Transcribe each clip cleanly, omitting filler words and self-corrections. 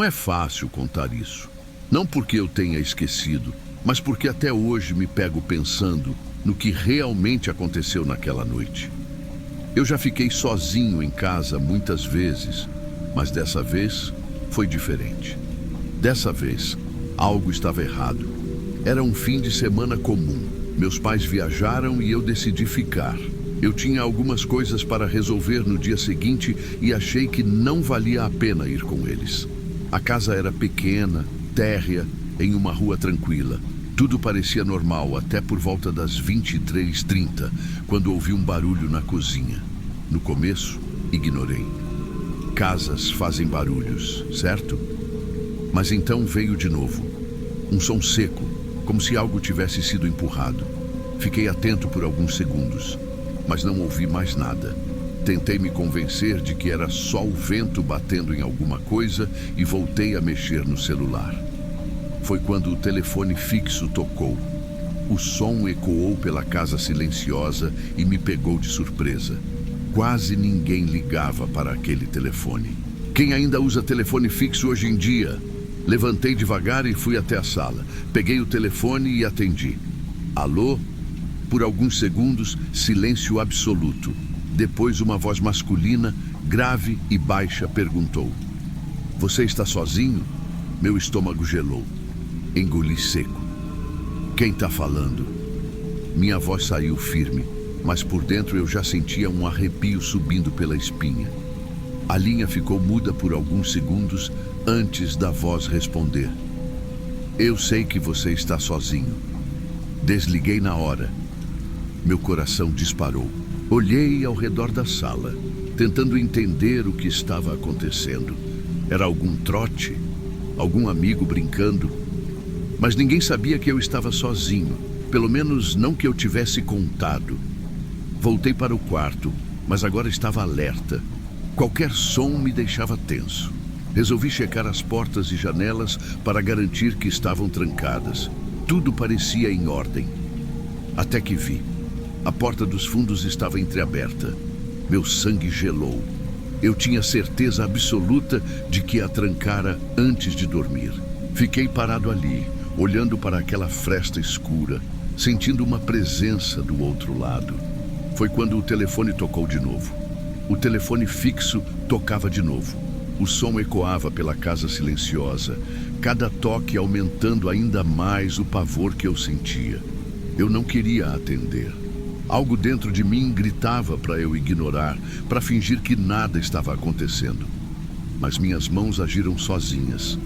é fácil contar isso. Não porque eu tenha esquecido, mas porque até hoje me pego pensando no que realmente aconteceu naquela noite. Eu já fiquei sozinho em casa muitas vezes, mas dessa vez foi diferente. Dessa vez, algo estava errado. Era um fim de semana comum. Meus pais viajaram e eu decidi ficar. Eu tinha algumas coisas para resolver no dia seguinte e achei que não valia a pena ir com eles. A casa era pequena, térrea, em uma rua tranquila. Tudo parecia normal até por volta das 23h30, quando ouvi um barulho na cozinha. No começo, ignorei. Casas fazem barulhos, certo? Mas então veio de novo. Um som seco, como se algo tivesse sido empurrado. Fiquei atento por alguns segundos, mas não ouvi mais nada. Tentei me convencer de que era só o vento batendo em alguma coisa e voltei a mexer no celular. Foi quando o telefone fixo tocou. O som ecoou pela casa silenciosa e me pegou de surpresa. Quase ninguém ligava para aquele telefone. Quem ainda usa telefone fixo hoje em dia? Levantei devagar e fui até a sala. Peguei o telefone e atendi. Alô? Por alguns segundos, silêncio absoluto. Depois uma voz masculina, grave e baixa, perguntou: "Você está sozinho?" Meu estômago gelou. Engoli seco. "Quem está falando?" Minha voz saiu firme, mas por dentro eu já sentia um arrepio subindo pela espinha. A linha ficou muda por alguns segundos antes da voz responder: "Eu sei que você está sozinho." Desliguei na hora. Meu coração disparou. Olhei ao redor da sala, tentando entender o que estava acontecendo. Era algum trote? Algum amigo brincando? Mas ninguém sabia que eu estava sozinho, pelo menos não que eu tivesse contado. Voltei para o quarto, mas agora estava alerta. Qualquer som me deixava tenso. Resolvi checar as portas e janelas para garantir que estavam trancadas. Tudo parecia em ordem. Até que vi. A porta dos fundos estava entreaberta. Meu sangue gelou. Eu tinha certeza absoluta de que a trancara antes de dormir. Fiquei parado ali, olhando para aquela fresta escura, sentindo uma presença do outro lado. Foi quando o telefone tocou de novo. O telefone fixo tocava de novo. O som ecoava pela casa silenciosa, cada toque aumentando ainda mais o pavor que eu sentia. Eu não queria atender. Algo dentro de mim gritava para eu ignorar, para fingir que nada estava acontecendo. Mas minhas mãos agiram sozinhas.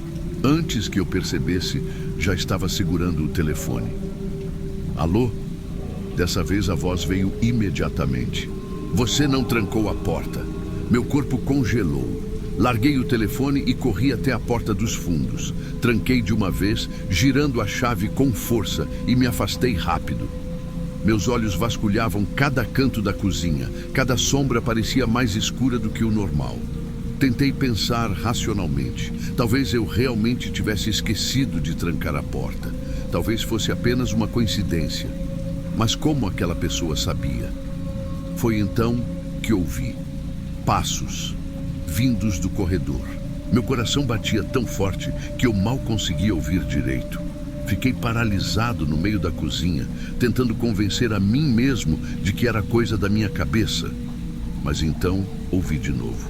Antes que eu percebesse, já estava segurando o telefone. "Alô?" Dessa vez a voz veio imediatamente. "Você não trancou a porta." Meu corpo congelou. Larguei o telefone e corri até a porta dos fundos. Tranquei de uma vez, girando a chave com força, e me afastei rápido. Meus olhos vasculhavam cada canto da cozinha. Cada sombra parecia mais escura do que o normal. Tentei pensar racionalmente. Talvez eu realmente tivesse esquecido de trancar a porta. Talvez fosse apenas uma coincidência. Mas como aquela pessoa sabia? Foi então que ouvi passos vindos do corredor. Meu coração batia tão forte que eu mal conseguia ouvir direito. Fiquei paralisado no meio da cozinha, tentando convencer a mim mesmo de que era coisa da minha cabeça. Mas então ouvi de novo.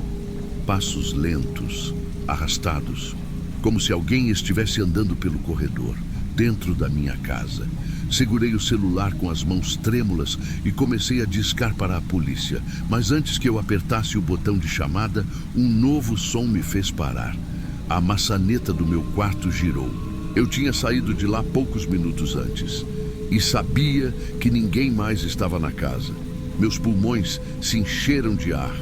Passos lentos, arrastados, como se alguém estivesse andando pelo corredor, dentro da minha casa. Segurei o celular com as mãos trêmulas e comecei a discar para a polícia. Mas antes que eu apertasse o botão de chamada, um novo som me fez parar. A maçaneta do meu quarto girou. Eu tinha saído de lá poucos minutos antes e sabia que ninguém mais estava na casa. Meus pulmões se encheram de ar,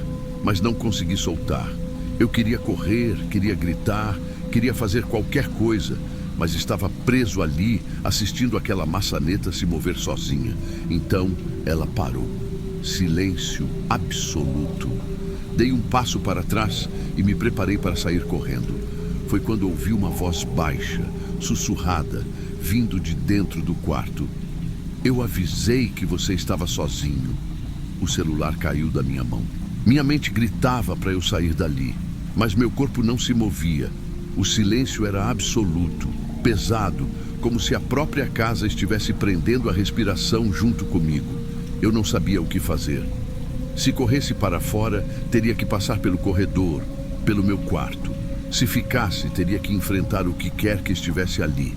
mas não consegui soltar. Eu queria correr, queria gritar, queria fazer qualquer coisa, mas estava preso ali, assistindo aquela maçaneta se mover sozinha. Então ela parou. Silêncio absoluto. Dei um passo para trás e me preparei para sair correndo. Foi quando ouvi uma voz baixa, sussurrada, vindo de dentro do quarto. "Eu avisei que você estava sozinho." O celular caiu da minha mão. Minha mente gritava para eu sair dali, mas meu corpo não se movia. O silêncio era absoluto, pesado, como se a própria casa estivesse prendendo a respiração junto comigo. Eu não sabia o que fazer. Se corresse para fora, teria que passar pelo corredor, pelo meu quarto. Se ficasse, teria que enfrentar o que quer que estivesse ali.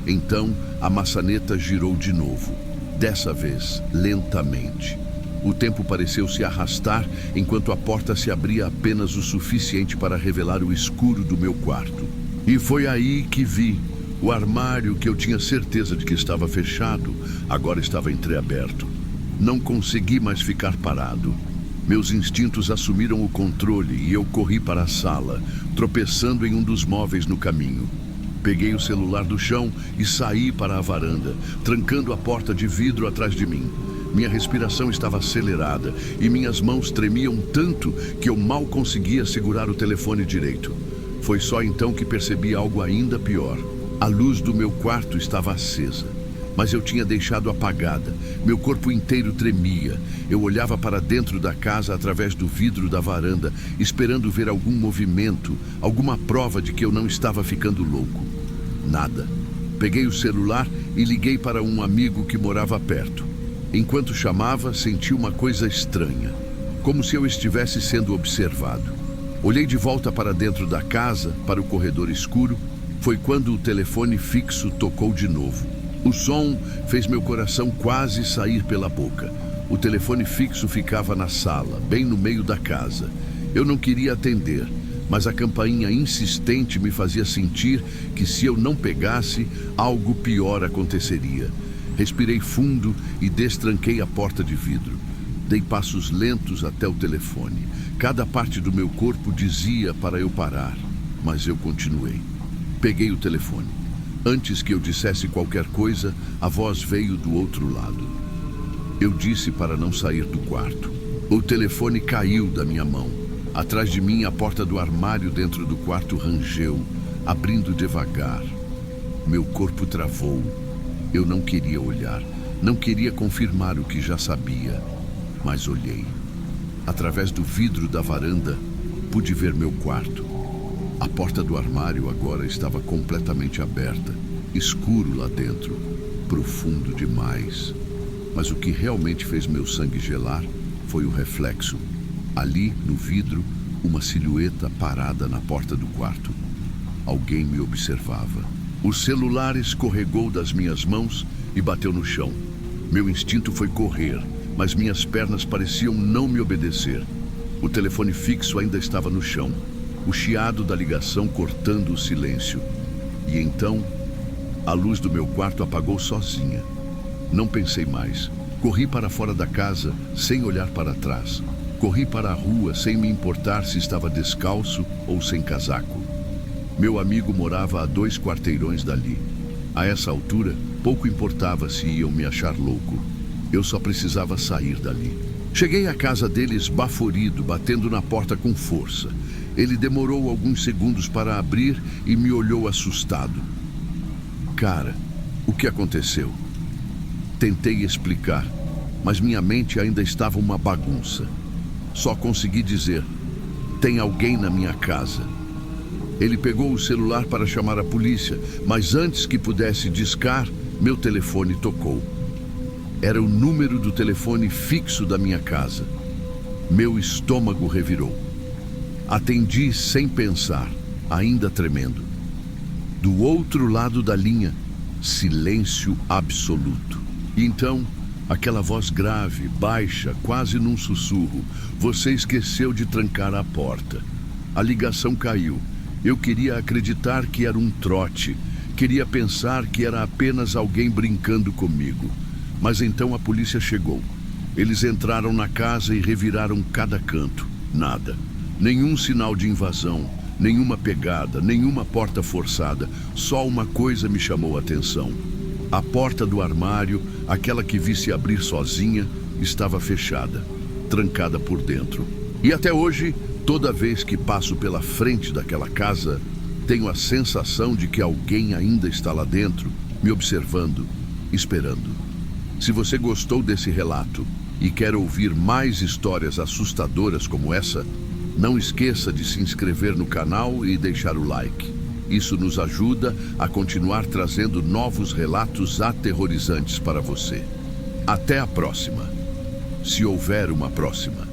Então, a maçaneta girou de novo. Dessa vez, lentamente. O tempo pareceu se arrastar enquanto a porta se abria apenas o suficiente para revelar o escuro do meu quarto. E foi aí que vi. O armário que eu tinha certeza de que estava fechado, agora estava entreaberto. Não consegui mais ficar parado. Meus instintos assumiram o controle e eu corri para a sala, tropeçando em um dos móveis no caminho. Peguei o celular do chão e saí para a varanda, trancando a porta de vidro atrás de mim. Minha respiração estava acelerada e minhas mãos tremiam tanto que eu mal conseguia segurar o telefone direito. Foi só então que percebi algo ainda pior. A luz do meu quarto estava acesa, mas eu tinha deixado apagada. Meu corpo inteiro tremia. Eu olhava para dentro da casa através do vidro da varanda, esperando ver algum movimento, alguma prova de que eu não estava ficando louco. Nada. Peguei o celular e liguei para um amigo que morava perto. Enquanto chamava, senti uma coisa estranha, como se eu estivesse sendo observado. Olhei de volta para dentro da casa, para o corredor escuro. Foi quando o telefone fixo tocou de novo. O som fez meu coração quase sair pela boca. O telefone fixo ficava na sala, bem no meio da casa. Eu não queria atender, mas a campainha insistente me fazia sentir que se eu não pegasse, algo pior aconteceria. Respirei fundo e destranquei a porta de vidro. Dei passos lentos até o telefone. Cada parte do meu corpo dizia para eu parar, mas eu continuei. Peguei o telefone. Antes que eu dissesse qualquer coisa, a voz veio do outro lado. Eu disse para não sair do quarto. O telefone caiu da minha mão. Atrás de mim, a porta do armário dentro do quarto rangeu, abrindo devagar. Meu corpo travou. Eu não queria olhar, não queria confirmar o que já sabia, mas olhei. Através do vidro da varanda, pude ver meu quarto. A porta do armário agora estava completamente aberta, escuro lá dentro, profundo demais. Mas o que realmente fez meu sangue gelar foi o reflexo. Ali, no vidro, uma silhueta parada na porta do quarto. Alguém me observava. O celular escorregou das minhas mãos e bateu no chão. Meu instinto foi correr, mas minhas pernas pareciam não me obedecer. O telefone fixo ainda estava no chão, o chiado da ligação cortando o silêncio. E então, a luz do meu quarto apagou sozinha. Não pensei mais. Corri para fora da casa, sem olhar para trás. Corri para a rua, sem me importar se estava descalço ou sem casaco. Meu amigo morava a 2 quarteirões dali. A essa altura, pouco importava se iam me achar louco. Eu só precisava sair dali. Cheguei à casa dele esbaforido, batendo na porta com força. Ele demorou alguns segundos para abrir e me olhou assustado. Cara, o que aconteceu? Tentei explicar, mas minha mente ainda estava uma bagunça. Só consegui dizer: tem alguém na minha casa. Ele pegou o celular para chamar a polícia, mas antes que pudesse discar, meu telefone tocou. Era o número do telefone fixo da minha casa. Meu estômago revirou. Atendi sem pensar, ainda tremendo. Do outro lado da linha, silêncio absoluto. E então, aquela voz grave, baixa, quase num sussurro: você esqueceu de trancar a porta. A ligação caiu. Eu queria acreditar que era um trote. Queria pensar que era apenas alguém brincando comigo. Mas então a polícia chegou. Eles entraram na casa e reviraram cada canto. Nada. Nenhum sinal de invasão, nenhuma pegada, nenhuma porta forçada. Só uma coisa me chamou a atenção. A porta do armário, aquela que vi se abrir sozinha, estava fechada, trancada por dentro. E até hoje, toda vez que passo pela frente daquela casa, tenho a sensação de que alguém ainda está lá dentro, me observando, esperando. Se você gostou desse relato e quer ouvir mais histórias assustadoras como essa, não esqueça de se inscrever no canal e deixar o like. Isso nos ajuda a continuar trazendo novos relatos aterrorizantes para você. Até a próxima, se houver uma próxima.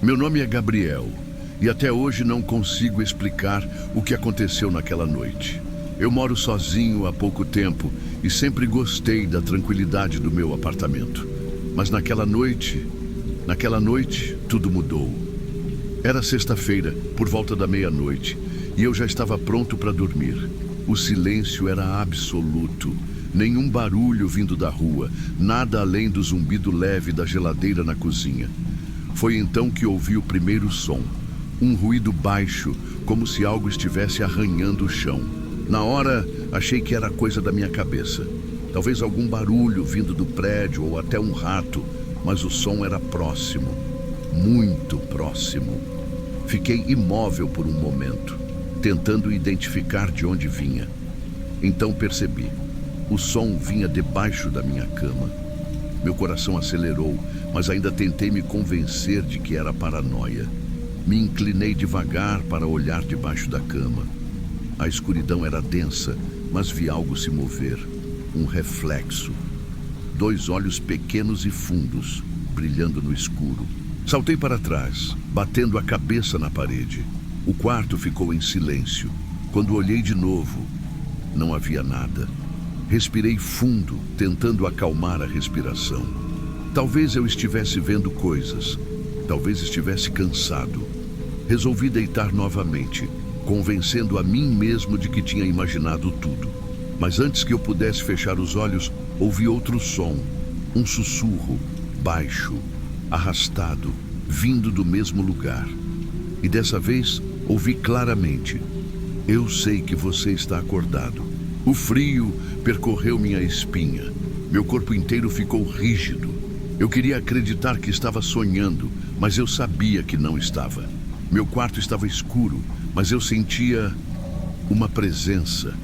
Meu nome é Gabriel e até hoje não consigo explicar o que aconteceu naquela noite. Eu moro sozinho há pouco tempo e sempre gostei da tranquilidade do meu apartamento. Mas naquela noite, tudo mudou. Era sexta-feira, por volta da meia-noite, e eu já estava pronto para dormir. O silêncio era absoluto. Nenhum barulho vindo da rua, nada além do zumbido leve da geladeira na cozinha. Foi então que ouvi o primeiro som. Um ruído baixo, como se algo estivesse arranhando o chão. Na hora, achei que era coisa da minha cabeça. Talvez algum barulho vindo do prédio ou até um rato, mas o som era próximo, muito próximo. Fiquei imóvel por um momento, tentando identificar de onde vinha. Então percebi. O som vinha debaixo da minha cama. Meu coração acelerou, mas ainda tentei me convencer de que era paranoia. Me inclinei devagar para olhar debaixo da cama. A escuridão era densa, mas vi algo se mover. Um reflexo. 2 olhos pequenos e fundos, brilhando no escuro. Saltei para trás, batendo a cabeça na parede. O quarto ficou em silêncio. Quando olhei de novo, não havia nada. Respirei fundo, tentando acalmar a respiração. Talvez eu estivesse vendo coisas. Talvez estivesse cansado. Resolvi deitar novamente, convencendo a mim mesmo de que tinha imaginado tudo. Mas antes que eu pudesse fechar os olhos, ouvi outro som. Um sussurro, baixo, arrastado, vindo do mesmo lugar. E dessa vez, ouvi claramente. Eu sei que você está acordado. O frio percorreu minha espinha. Meu corpo inteiro ficou rígido. Eu queria acreditar que estava sonhando, mas eu sabia que não estava. Meu quarto estava escuro, mas eu sentia uma presença.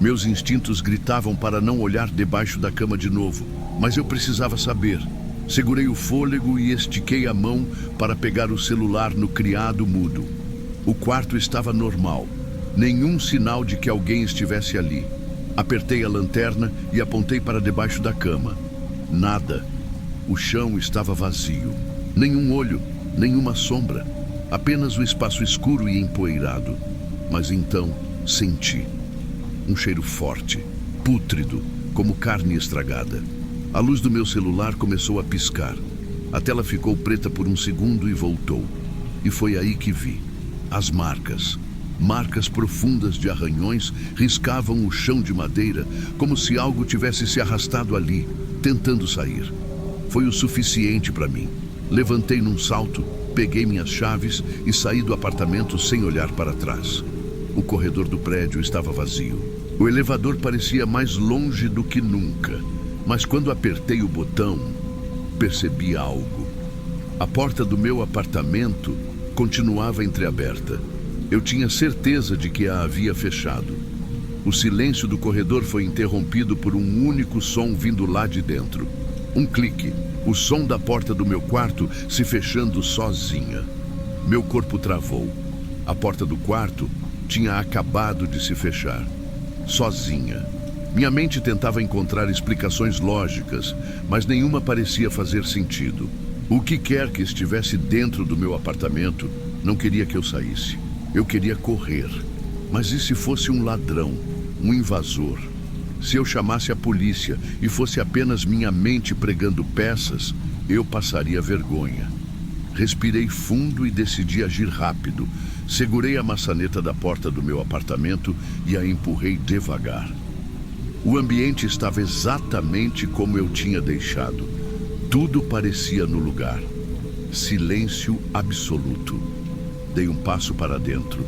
Meus instintos gritavam para não olhar debaixo da cama de novo, mas eu precisava saber. Segurei o fôlego e estiquei a mão para pegar o celular no criado mudo. O quarto estava normal. Nenhum sinal de que alguém estivesse ali. Apertei a lanterna e apontei para debaixo da cama. Nada. O chão estava vazio. Nenhum olho, nenhuma sombra. Apenas o espaço escuro e empoeirado. Mas então senti um cheiro forte, pútrido, como carne estragada. A luz do meu celular começou a piscar. A tela ficou preta por um segundo e voltou. E foi aí que vi as marcas. Marcas profundas de arranhões riscavam o chão de madeira, como se algo tivesse se arrastado ali, tentando sair. Foi o suficiente para mim. Levantei num salto, peguei minhas chaves e saí do apartamento sem olhar para trás. O corredor do prédio estava vazio. O elevador parecia mais longe do que nunca. Mas quando apertei o botão, percebi algo. A porta do meu apartamento continuava entreaberta. Eu tinha certeza de que a havia fechado. O silêncio do corredor foi interrompido por um único som vindo lá de dentro. Um clique. O som da porta do meu quarto se fechando sozinha. Meu corpo travou. A porta do quarto tinha acabado de se fechar. Sozinha. Minha mente tentava encontrar explicações lógicas, mas nenhuma parecia fazer sentido. O que quer que estivesse dentro do meu apartamento não queria que eu saísse. Eu queria correr. Mas e se fosse um ladrão, um invasor? Se eu chamasse a polícia e fosse apenas minha mente pregando peças, eu passaria vergonha. Respirei fundo e decidi agir rápido. Segurei a maçaneta da porta do meu apartamento e a empurrei devagar. O ambiente estava exatamente como eu tinha deixado. Tudo parecia no lugar. Silêncio absoluto. Dei um passo para dentro.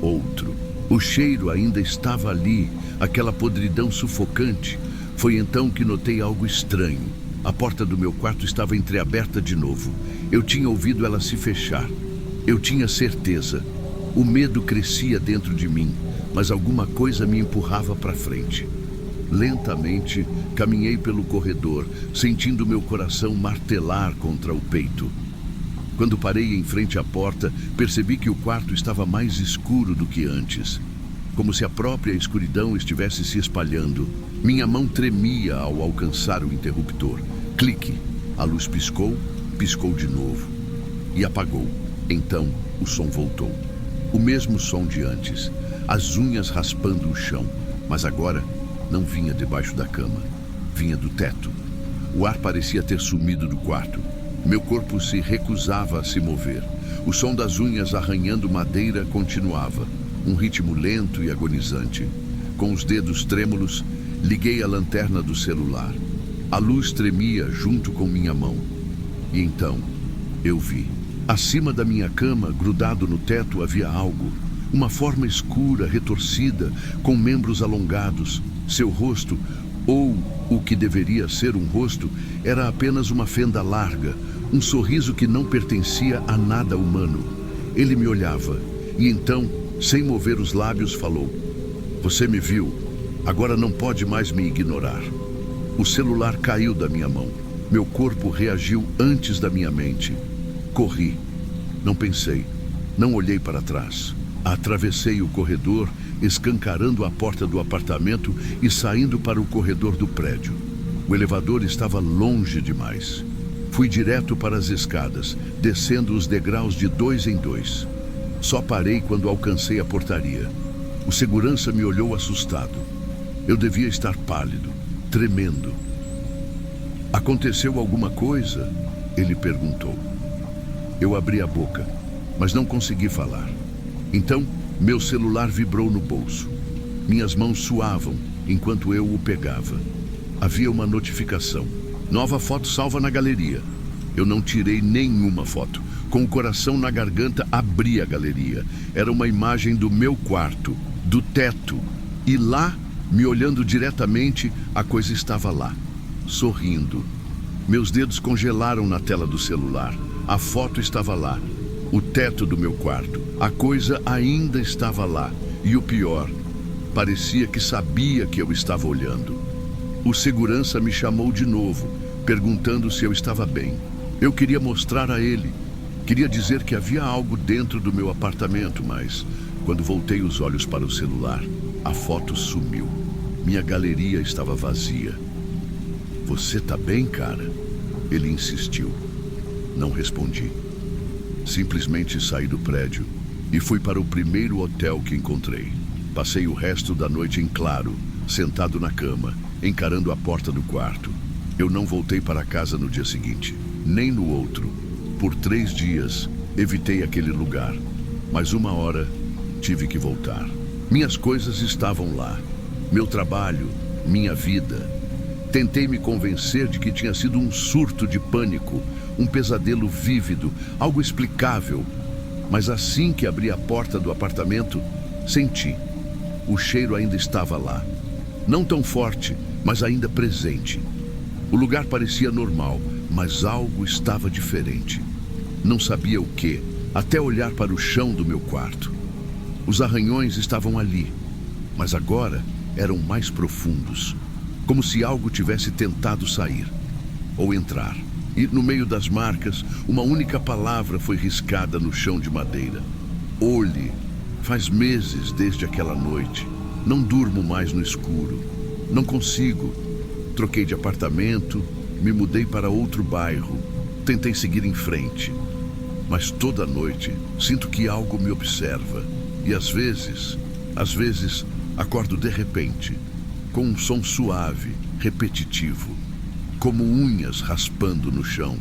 Outro. O cheiro ainda estava ali, aquela podridão sufocante. Foi então que notei algo estranho. A porta do meu quarto estava entreaberta de novo. Eu tinha ouvido ela se fechar. Eu tinha certeza. O medo crescia dentro de mim, mas alguma coisa me empurrava para frente. Lentamente, caminhei pelo corredor, sentindo meu coração martelar contra o peito. Quando parei em frente à porta, percebi que o quarto estava mais escuro do que antes, como se a própria escuridão estivesse se espalhando. Minha mão tremia ao alcançar o interruptor. Clique! A luz piscou, piscou de novo e apagou. Então, o som voltou. O mesmo som de antes, as unhas raspando o chão, mas agora não vinha debaixo da cama, vinha do teto. O ar parecia ter sumido do quarto. Meu corpo se recusava a se mover. O som das unhas arranhando madeira continuava, um ritmo lento e agonizante. Com os dedos trêmulos, liguei a lanterna do celular. A luz tremia junto com minha mão. E então, eu vi. Acima da minha cama, grudado no teto, havia algo. Uma forma escura, retorcida, com membros alongados. Seu rosto, ou o que deveria ser um rosto, era apenas uma fenda larga, um sorriso que não pertencia a nada humano. Ele me olhava, e então, sem mover os lábios, falou: "Você me viu, agora não pode mais me ignorar." O celular caiu da minha mão. Meu corpo reagiu antes da minha mente. Corri. Não pensei. Não olhei para trás. Atravessei o corredor, escancarando a porta do apartamento e saindo para o corredor do prédio. O elevador estava longe demais. Fui direto para as escadas, descendo os degraus de 2 em 2. Só parei quando alcancei a portaria. O segurança me olhou assustado. Eu devia estar pálido, tremendo. "Aconteceu alguma coisa?" ele perguntou. Eu abri a boca, mas não consegui falar. Então, meu celular vibrou no bolso. Minhas mãos suavam enquanto eu o pegava. Havia uma notificação. "Nova foto salva na galeria." Eu não tirei nenhuma foto. Com o coração na garganta, abri a galeria. Era uma imagem do meu quarto, do teto. E lá, me olhando diretamente, a coisa estava lá, sorrindo. Meus dedos congelaram na tela do celular. A foto estava lá. O teto do meu quarto. A coisa ainda estava lá. E o pior, parecia que sabia que eu estava olhando. O segurança me chamou de novo, perguntando se eu estava bem. Eu queria mostrar a ele. Queria dizer que havia algo dentro do meu apartamento, mas quando voltei os olhos para o celular, a foto sumiu. Minha galeria estava vazia. "Você tá bem, cara?" Ele insistiu. Não respondi. Simplesmente saí do prédio e fui para o primeiro hotel que encontrei. Passei o resto da noite em claro, sentado na cama, encarando a porta do quarto. Eu não voltei para casa no dia seguinte, nem no outro. Por 3 dias, evitei aquele lugar, mas uma hora tive que voltar. Minhas coisas estavam lá, meu trabalho, minha vida. Tentei me convencer de que tinha sido um surto de pânico, um pesadelo vívido, algo explicável. Mas assim que abri a porta do apartamento, senti. O cheiro ainda estava lá. Não tão forte, mas ainda presente. O lugar parecia normal, mas algo estava diferente. Não sabia o que, até olhar para o chão do meu quarto. Os arranhões estavam ali, mas agora eram mais profundos, como se algo tivesse tentado sair ou entrar. E no meio das marcas, uma única palavra foi riscada no chão de madeira: "Olhe." Faz meses desde aquela noite. Não durmo mais no escuro. Não consigo. Troquei de apartamento, me mudei para outro bairro. Tentei seguir em frente. Mas toda noite sinto que algo me observa. E às vezes, acordo de repente, com um som suave, repetitivo, como unhas raspando no chão.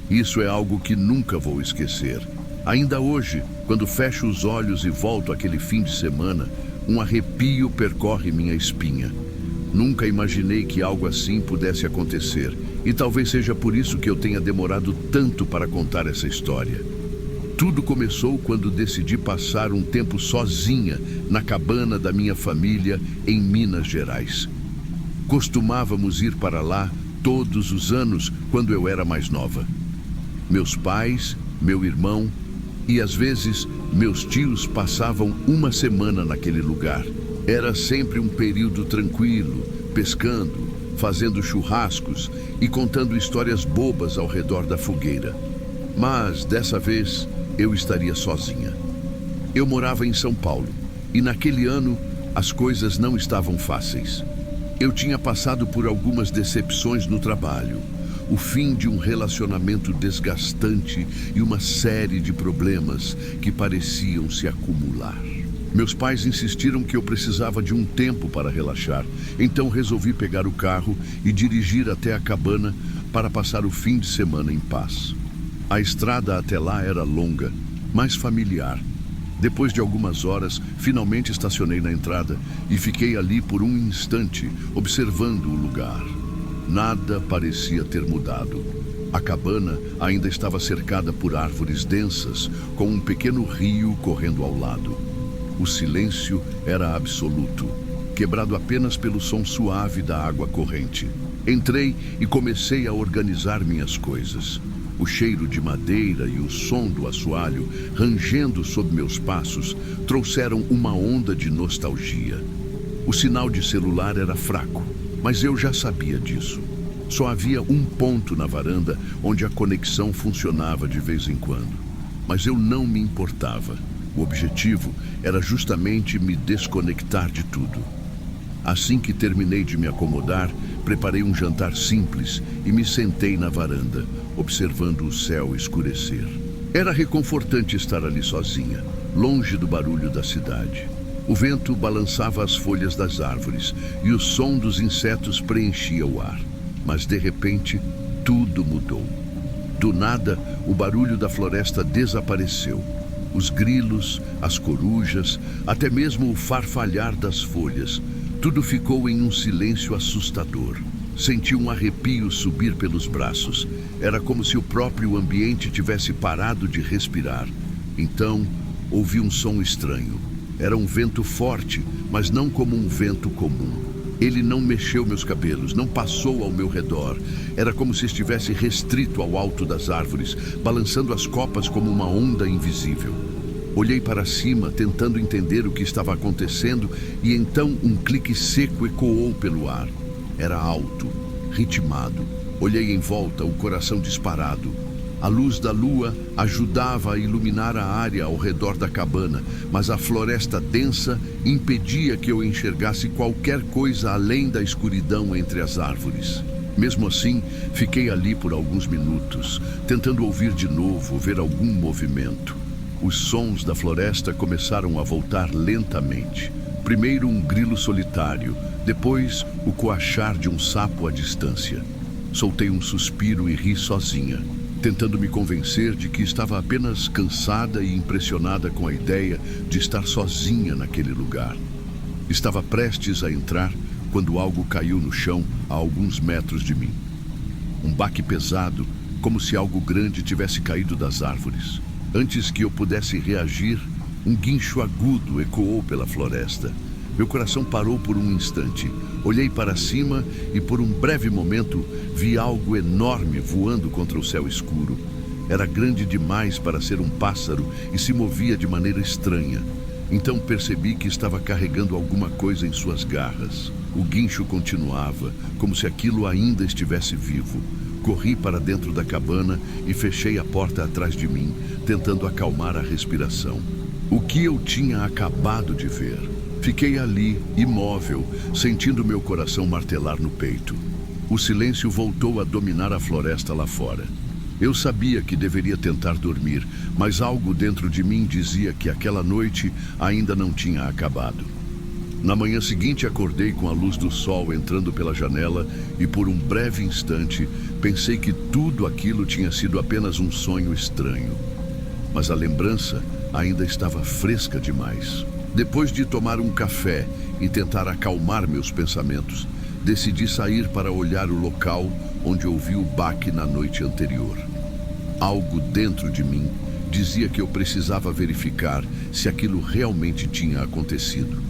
Isso é algo que nunca vou esquecer. Ainda hoje, quando fecho os olhos e volto àquele fim de semana, um arrepio percorre minha espinha. Nunca imaginei que algo assim pudesse acontecer, e talvez seja por isso que eu tenha demorado tanto para contar essa história. Tudo começou quando decidi passar um tempo sozinha na cabana da minha família em Minas Gerais. Costumávamos ir para lá todos os anos quando eu era mais nova. Meus pais, meu irmão e às vezes meus tios passavam uma semana naquele lugar. Era sempre um período tranquilo, pescando, fazendo churrascos e contando histórias bobas ao redor da fogueira. Mas dessa vez eu estaria sozinha. Eu morava em São Paulo e naquele ano as coisas não estavam fáceis. Eu tinha passado por algumas decepções no trabalho, o fim de um relacionamento desgastante e uma série de problemas que pareciam se acumular. Meus pais insistiram que eu precisava de um tempo para relaxar, então resolvi pegar o carro e dirigir até a cabana para passar o fim de semana em paz. A estrada até lá era longa, mas familiar. Depois de algumas horas, finalmente estacionei na entrada e fiquei ali por um instante, observando o lugar. Nada parecia ter mudado. A cabana ainda estava cercada por árvores densas, com um pequeno rio correndo ao lado. O silêncio era absoluto, quebrado apenas pelo som suave da água corrente. Entrei e comecei a organizar minhas coisas. O cheiro de madeira e o som do assoalho rangendo sob meus passos trouxeram uma onda de nostalgia. O sinal de celular era fraco, mas eu já sabia disso. Só havia um ponto na varanda onde a conexão funcionava de vez em quando. Mas eu não me importava. O objetivo era justamente me desconectar de tudo. Assim que terminei de me acomodar, preparei um jantar simples e me sentei na varanda, observando o céu escurecer. Era reconfortante estar ali sozinha, longe do barulho da cidade. O vento balançava as folhas das árvores e o som dos insetos preenchia o ar. Mas de repente, tudo mudou. Do nada, o barulho da floresta desapareceu. Os grilos, as corujas, até mesmo o farfalhar das folhas, tudo ficou em um silêncio assustador. Senti um arrepio subir pelos braços. Era como se o próprio ambiente tivesse parado de respirar. Então, ouvi um som estranho. Era um vento forte, mas não como um vento comum. Ele não mexeu meus cabelos, não passou ao meu redor. Era como se estivesse restrito ao alto das árvores, balançando as copas como uma onda invisível. Olhei para cima, tentando entender o que estava acontecendo, e então um clique seco ecoou pelo ar. Era alto, ritmado. Olhei em volta, o coração disparado. A luz da lua ajudava a iluminar a área ao redor da cabana, mas a floresta densa impedia que eu enxergasse qualquer coisa além da escuridão entre as árvores. Mesmo assim, fiquei ali por alguns minutos, tentando ouvir de novo, ver algum movimento. Os sons da floresta começaram a voltar lentamente. Primeiro um grilo solitário, depois o coachar de um sapo à distância. Soltei um suspiro e ri sozinha, tentando me convencer de que estava apenas cansada e impressionada com a ideia de estar sozinha naquele lugar. Estava prestes a entrar quando algo caiu no chão a alguns metros de mim. Um baque pesado, como se algo grande tivesse caído das árvores. Antes que eu pudesse reagir, um guincho agudo ecoou pela floresta. Meu coração parou por um instante. Olhei para cima e por um breve momento vi algo enorme voando contra o céu escuro. Era grande demais para ser um pássaro e se movia de maneira estranha. Então percebi que estava carregando alguma coisa em suas garras. O guincho continuava, como se aquilo ainda estivesse vivo. Corri para dentro da cabana e fechei a porta atrás de mim, tentando acalmar a respiração. O que eu tinha acabado de ver? Fiquei ali, imóvel, sentindo meu coração martelar no peito. O silêncio voltou a dominar a floresta lá fora. Eu sabia que deveria tentar dormir, mas algo dentro de mim dizia que aquela noite ainda não tinha acabado. Na manhã seguinte, acordei com a luz do sol entrando pela janela e, por um breve instante, pensei que tudo aquilo tinha sido apenas um sonho estranho. Mas a lembrança ainda estava fresca demais. Depois de tomar um café e tentar acalmar meus pensamentos, decidi sair para olhar o local onde ouvi o baque na noite anterior. Algo dentro de mim dizia que eu precisava verificar se aquilo realmente tinha acontecido.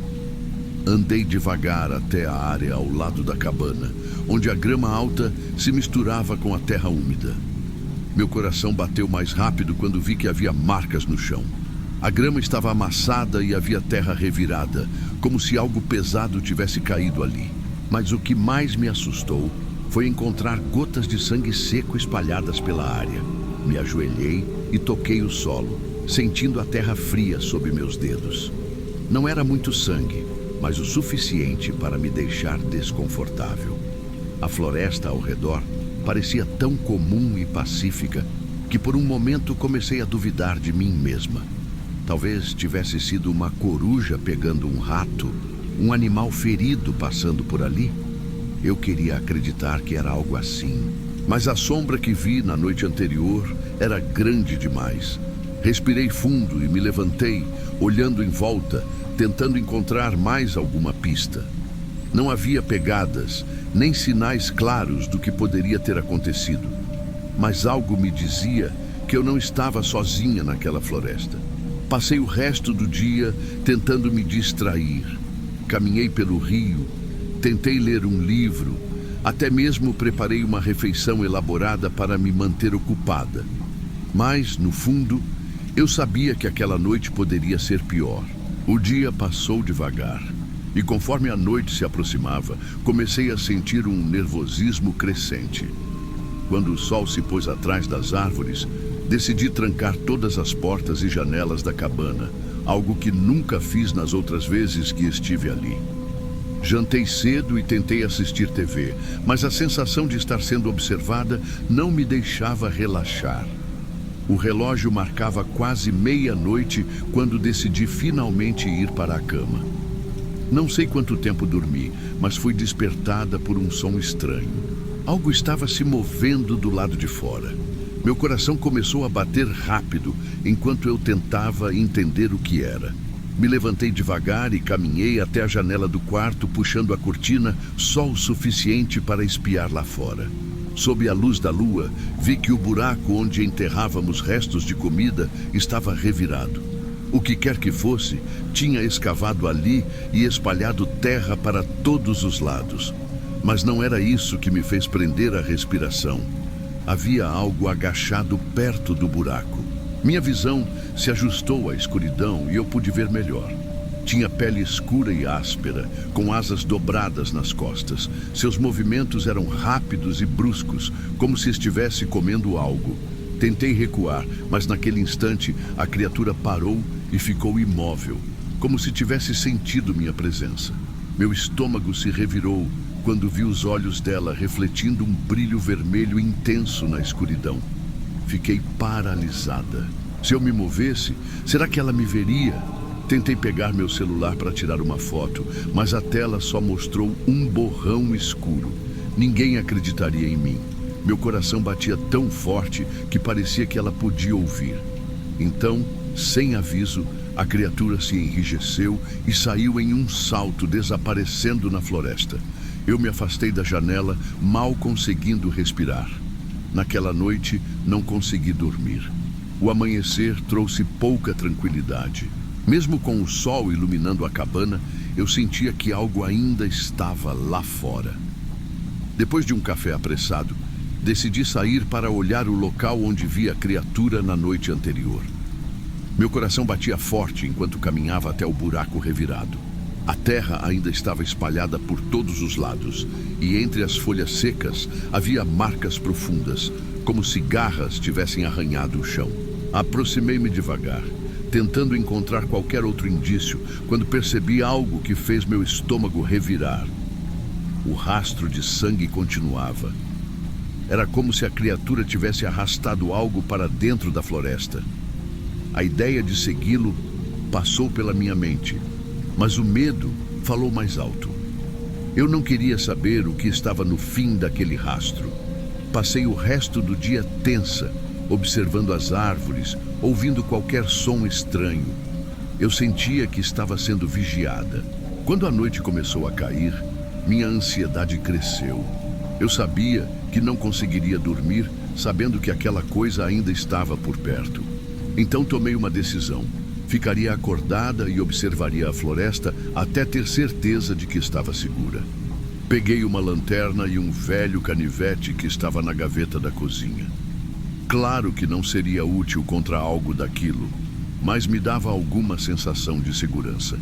Andei devagar até a área ao lado da cabana, onde a grama alta se misturava com a terra úmida. Meu coração bateu mais rápido quando vi que havia marcas no chão. A grama estava amassada e havia terra revirada, como se algo pesado tivesse caído ali. Mas o que mais me assustou foi encontrar gotas de sangue seco espalhadas pela área. Me ajoelhei e toquei o solo, sentindo a terra fria sob meus dedos. Não era muito sangue, mas o suficiente para me deixar desconfortável. A floresta ao redor parecia tão comum e pacífica que por um momento comecei a duvidar de mim mesma. Talvez tivesse sido uma coruja pegando um rato, um animal ferido passando por ali. Eu queria acreditar que era algo assim, mas a sombra que vi na noite anterior era grande demais. Respirei fundo e me levantei, olhando em volta, tentando encontrar mais alguma pista. Não havia pegadas, nem sinais claros do que poderia ter acontecido. Mas algo me dizia que eu não estava sozinha naquela floresta. Passei o resto do dia tentando me distrair. Caminhei pelo rio, tentei ler um livro, até mesmo preparei uma refeição elaborada para me manter ocupada. Mas, no fundo, eu sabia que aquela noite poderia ser pior. O dia passou devagar, e conforme a noite se aproximava, comecei a sentir um nervosismo crescente. Quando o sol se pôs atrás das árvores, decidi trancar todas as portas e janelas da cabana, algo que nunca fiz nas outras vezes que estive ali. Jantei cedo e tentei assistir TV, mas a sensação de estar sendo observada não me deixava relaxar. O relógio marcava quase meia-noite quando decidi finalmente ir para a cama. Não sei quanto tempo dormi, mas fui despertada por um som estranho. Algo estava se movendo do lado de fora. Meu coração começou a bater rápido enquanto eu tentava entender o que era. Me levantei devagar e caminhei até a janela do quarto, puxando a cortina só o suficiente para espiar lá fora. Sob a luz da lua, vi que o buraco onde enterrávamos restos de comida estava revirado. O que quer que fosse, tinha escavado ali e espalhado terra para todos os lados. Mas não era isso que me fez prender a respiração. Havia algo agachado perto do buraco. Minha visão se ajustou à escuridão e eu pude ver melhor. Tinha pele escura e áspera, com asas dobradas nas costas. Seus movimentos eram rápidos e bruscos, como se estivesse comendo algo. Tentei recuar, mas naquele instante a criatura parou e ficou imóvel, como se tivesse sentido minha presença. Meu estômago se revirou quando vi os olhos dela refletindo um brilho vermelho intenso na escuridão. Fiquei paralisada. Se eu me movesse, será que ela me veria? Tentei pegar meu celular para tirar uma foto, mas a tela só mostrou um borrão escuro. Ninguém acreditaria em mim. Meu coração batia tão forte que parecia que ela podia ouvir. Então, sem aviso, a criatura se enrijeceu e saiu em um salto, desaparecendo na floresta. Eu me afastei da janela, mal conseguindo respirar. Naquela noite, não consegui dormir. O amanhecer trouxe pouca tranquilidade. Mesmo com o sol iluminando a cabana, eu sentia que algo ainda estava lá fora. Depois de um café apressado, decidi sair para olhar o local onde vi a criatura na noite anterior. Meu coração batia forte enquanto caminhava até o buraco revirado. A terra ainda estava espalhada por todos os lados, e entre as folhas secas havia marcas profundas, como se garras tivessem arranhado o chão. Aproximei-me devagar, tentando encontrar qualquer outro indício, quando percebi algo que fez meu estômago revirar. O rastro de sangue continuava. Era como se a criatura tivesse arrastado algo para dentro da floresta. A ideia de segui-lo passou pela minha mente, mas o medo falou mais alto. Eu não queria saber o que estava no fim daquele rastro. Passei o resto do dia tensa, observando as árvores, ouvindo qualquer som estranho. Eu sentia que estava sendo vigiada. Quando a noite começou a cair, minha ansiedade cresceu. Eu sabia que não conseguiria dormir, sabendo que aquela coisa ainda estava por perto. Então tomei uma decisão. Ficaria acordada e observaria a floresta até ter certeza de que estava segura. Peguei uma lanterna e um velho canivete que estava na gaveta da cozinha. Claro que não seria útil contra algo daquilo, mas me dava alguma sensação de segurança.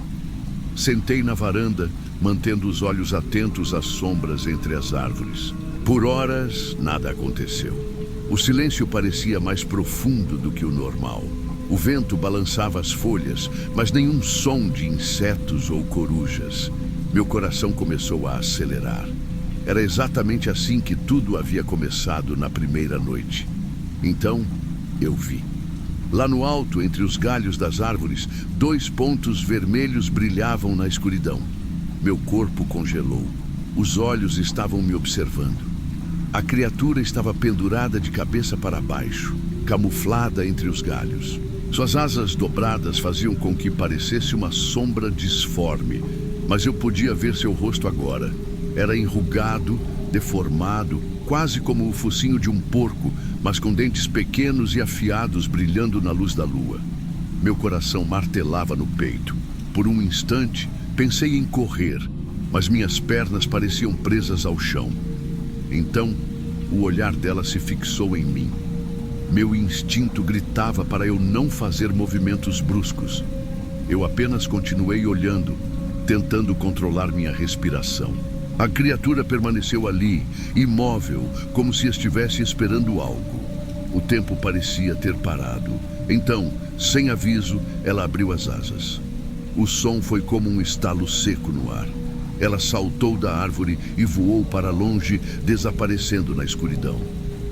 Sentei na varanda, mantendo os olhos atentos às sombras entre as árvores. Por horas, nada aconteceu. O silêncio parecia mais profundo do que o normal. O vento balançava as folhas, mas nenhum som de insetos ou corujas. Meu coração começou a acelerar. Era exatamente assim que tudo havia começado na primeira noite. Então, eu vi. Lá no alto, entre os galhos das árvores, 2 pontos vermelhos brilhavam na escuridão. Meu corpo congelou. Os olhos estavam me observando. A criatura estava pendurada de cabeça para baixo, camuflada entre os galhos. Suas asas dobradas faziam com que parecesse uma sombra disforme, mas eu podia ver seu rosto agora. Era enrugado, deformado, quase como o focinho de um porco, mas com dentes pequenos e afiados brilhando na luz da lua. Meu coração martelava no peito. Por um instante, pensei em correr, mas minhas pernas pareciam presas ao chão. Então, o olhar dela se fixou em mim. Meu instinto gritava para eu não fazer movimentos bruscos. Eu apenas continuei olhando, tentando controlar minha respiração. A criatura permaneceu ali, imóvel, como se estivesse esperando algo. O tempo parecia ter parado. Então, sem aviso, ela abriu as asas. O som foi como um estalo seco no ar. Ela saltou da árvore e voou para longe, desaparecendo na escuridão.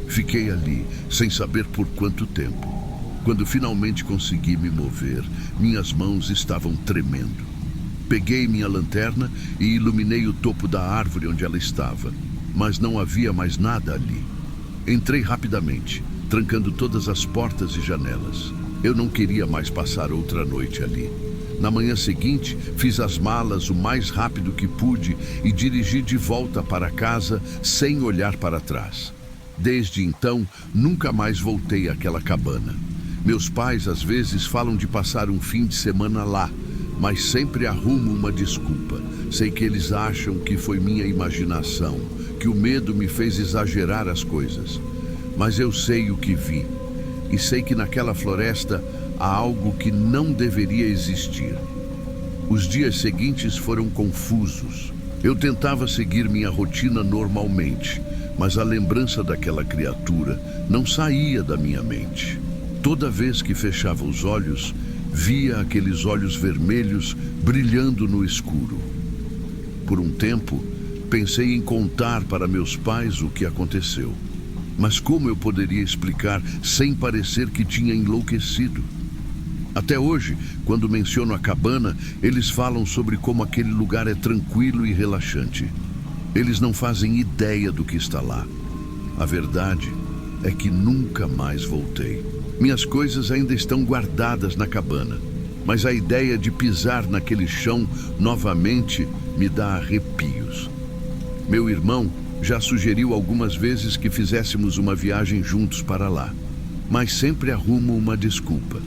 Fiquei ali, sem saber por quanto tempo. Quando finalmente consegui me mover, minhas mãos estavam tremendo. Peguei minha lanterna e iluminei o topo da árvore onde ela estava, mas não havia mais nada ali. Entrei rapidamente, trancando todas as portas e janelas. Eu não queria mais passar outra noite ali. Na manhã seguinte, fiz as malas o mais rápido que pude e dirigi de volta para casa sem olhar para trás. Desde então, nunca mais voltei àquela cabana. Meus pais às vezes falam de passar um fim de semana lá, mas sempre arrumo uma desculpa. Sei que eles acham que foi minha imaginação, que o medo me fez exagerar as coisas. Mas eu sei o que vi, e sei que naquela floresta há algo que não deveria existir. Os dias seguintes foram confusos. Eu tentava seguir minha rotina normalmente, mas a lembrança daquela criatura não saía da minha mente. Toda vez que fechava os olhos, via aqueles olhos vermelhos brilhando no escuro. Por um tempo, pensei em contar para meus pais o que aconteceu. Mas como eu poderia explicar sem parecer que tinha enlouquecido? Até hoje, quando menciono a cabana, eles falam sobre como aquele lugar é tranquilo e relaxante. Eles não fazem ideia do que está lá. A verdade é que nunca mais voltei. Minhas coisas ainda estão guardadas na cabana, mas a ideia de pisar naquele chão novamente me dá arrepios. Meu irmão já sugeriu algumas vezes que fizéssemos uma viagem juntos para lá, mas sempre arrumo uma desculpa.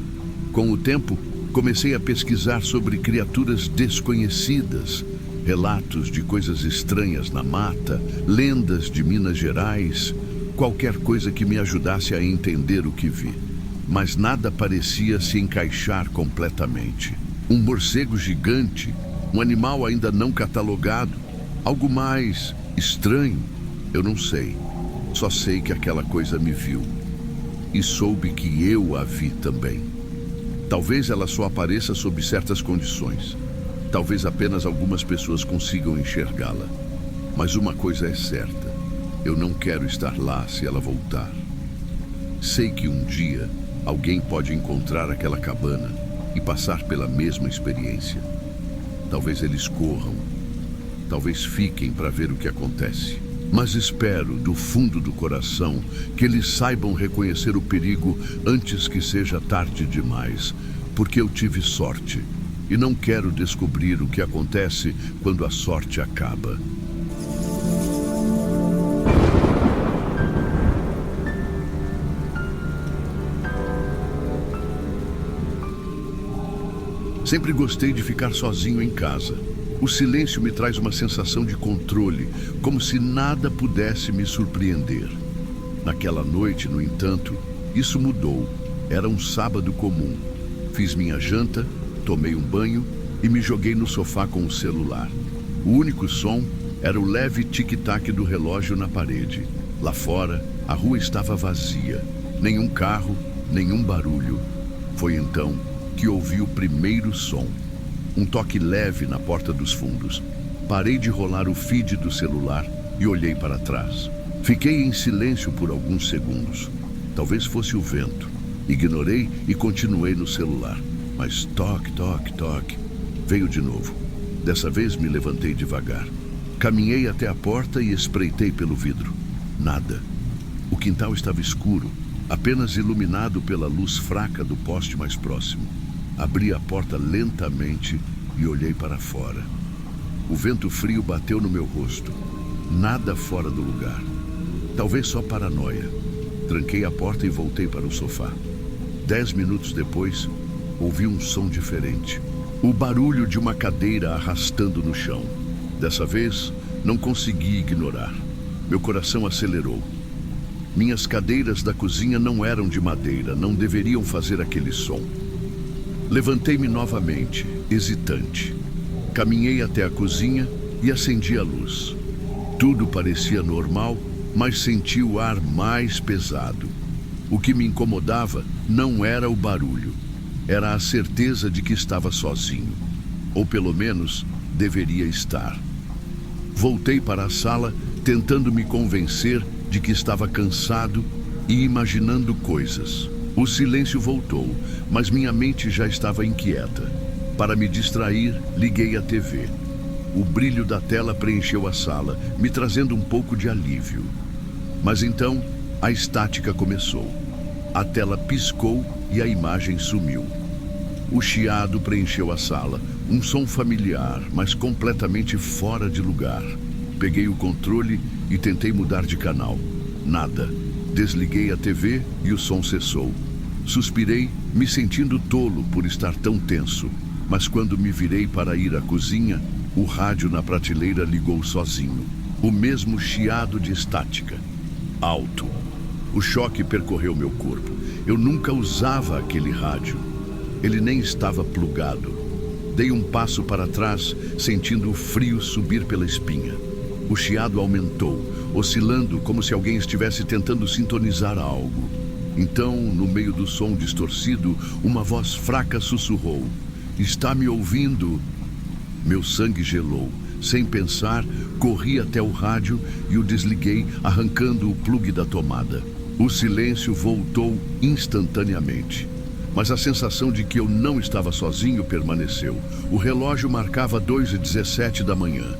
Com o tempo, comecei a pesquisar sobre criaturas desconhecidas, relatos de coisas estranhas na mata, lendas de Minas Gerais, qualquer coisa que me ajudasse a entender o que vi. Mas nada parecia se encaixar completamente. Um morcego gigante, um animal ainda não catalogado, algo mais estranho, eu não sei. Só sei que aquela coisa me viu e soube que eu a vi também. Talvez ela só apareça sob certas condições. Talvez apenas algumas pessoas consigam enxergá-la. Mas uma coisa é certa: eu não quero estar lá se ela voltar. Sei que um dia alguém pode encontrar aquela cabana e passar pela mesma experiência. Talvez eles corram, talvez fiquem para ver o que acontece. Mas espero, do fundo do coração, que eles saibam reconhecer o perigo antes que seja tarde demais, porque eu tive sorte e não quero descobrir o que acontece quando a sorte acaba. Sempre gostei de ficar sozinho em casa. O silêncio me traz uma sensação de controle, como se nada pudesse me surpreender. Naquela noite, no entanto, Isso mudou. Era um sábado comum. Fiz minha janta, tomei um banho e me joguei no sofá com o celular. O único som era o leve tic-tac do relógio na parede. Lá fora, a rua estava vazia. Nenhum carro, nenhum barulho. Foi então que ouvi o primeiro som. Um toque leve na porta dos fundos. Parei de rolar o feed do celular e olhei para trás. Fiquei em silêncio por alguns segundos. Talvez fosse o vento. Ignorei e continuei no celular. Mas toque, toque, toque. Veio de novo. Dessa vez me levantei devagar. Caminhei até a porta e espreitei pelo vidro. Nada. O quintal estava escuro, apenas iluminado pela luz fraca do poste mais próximo. Abri a porta lentamente e olhei para fora. O vento frio bateu no meu rosto. Nada fora do lugar. Talvez só paranoia. Tranquei a porta e voltei para o sofá. 10 minutos depois, ouvi um som diferente. O barulho de uma cadeira arrastando no chão. Dessa vez, não consegui ignorar. Meu coração acelerou. Minhas cadeiras da cozinha não eram de madeira, não deveriam fazer aquele som. Levantei-me novamente, hesitante. Caminhei até a cozinha e acendi a luz. Tudo parecia normal, mas senti o ar mais pesado. O que me incomodava não era o barulho, era a certeza de que estava sozinho. Ou pelo menos, deveria estar. Voltei para a sala, tentando me convencer de que estava cansado e imaginando coisas. O silêncio voltou, mas minha mente já estava inquieta. Para me distrair, liguei a TV. O brilho da tela preencheu a sala, me trazendo um pouco de alívio. Mas então, a estática começou. A tela piscou e a imagem sumiu. O chiado preencheu a sala, um som familiar, mas completamente fora de lugar. Peguei o controle e tentei mudar de canal. Nada. Desliguei a TV e o som cessou. Suspirei, me sentindo tolo por estar tão tenso. Mas quando me virei para ir à cozinha, o rádio na prateleira ligou sozinho. O mesmo chiado de estática. Alto. O choque percorreu meu corpo. Eu nunca usava aquele rádio. Ele nem estava plugado. Dei um passo para trás, sentindo o frio subir pela espinha. O chiado aumentou, oscilando como se alguém estivesse tentando sintonizar algo. Então, no meio do som distorcido, uma voz fraca sussurrou: "Está me ouvindo?" Meu sangue gelou. Sem pensar, corri até o rádio e o desliguei, arrancando o plugue da tomada. O silêncio voltou instantaneamente. Mas a sensação de que eu não estava sozinho permaneceu. O relógio marcava 2h17 da manhã.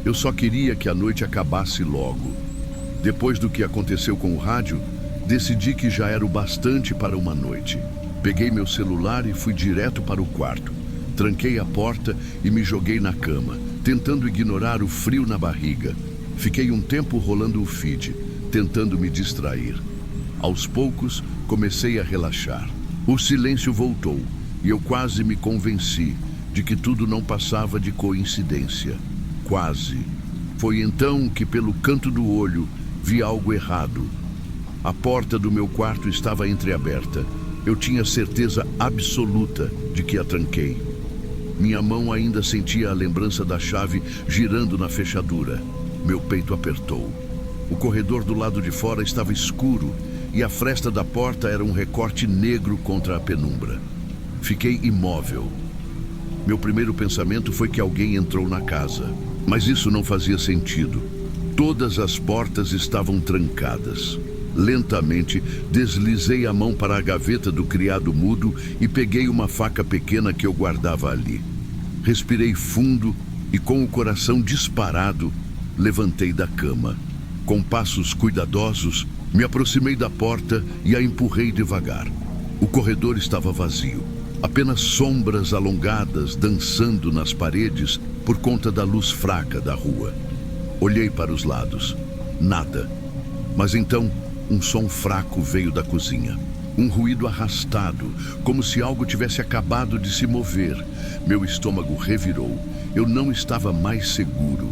Eu só queria que a noite acabasse logo. Depois do que aconteceu com o rádio, decidi que já era o bastante para uma noite. Peguei meu celular e fui direto para o quarto. Tranquei a porta e me joguei na cama, tentando ignorar o frio na barriga. Fiquei um tempo rolando o feed, tentando me distrair. Aos poucos, comecei a relaxar. O silêncio voltou e eu quase me convenci de que tudo não passava de coincidência. Quase. Foi então que, pelo canto do olho, vi algo errado. A porta do meu quarto estava entreaberta. Eu tinha certeza absoluta de que a tranquei. Minha mão ainda sentia a lembrança da chave girando na fechadura. Meu peito apertou. O corredor do lado de fora estava escuro e a fresta da porta era um recorte negro contra a penumbra. Fiquei imóvel. Meu primeiro pensamento foi que alguém entrou na casa. Mas isso não fazia sentido. Todas as portas estavam trancadas. Lentamente, deslizei a mão para a gaveta do criado mudo e peguei uma faca pequena que eu guardava ali. Respirei fundo e, com o coração disparado, levantei da cama. Com passos cuidadosos, me aproximei da porta e a empurrei devagar. O corredor estava vazio. Apenas sombras alongadas dançando nas paredes por conta da luz fraca da rua. Olhei para os lados. Nada. Mas então, um som fraco veio da cozinha. Um ruído arrastado, como se algo tivesse acabado de se mover. Meu estômago revirou. Eu não estava mais seguro.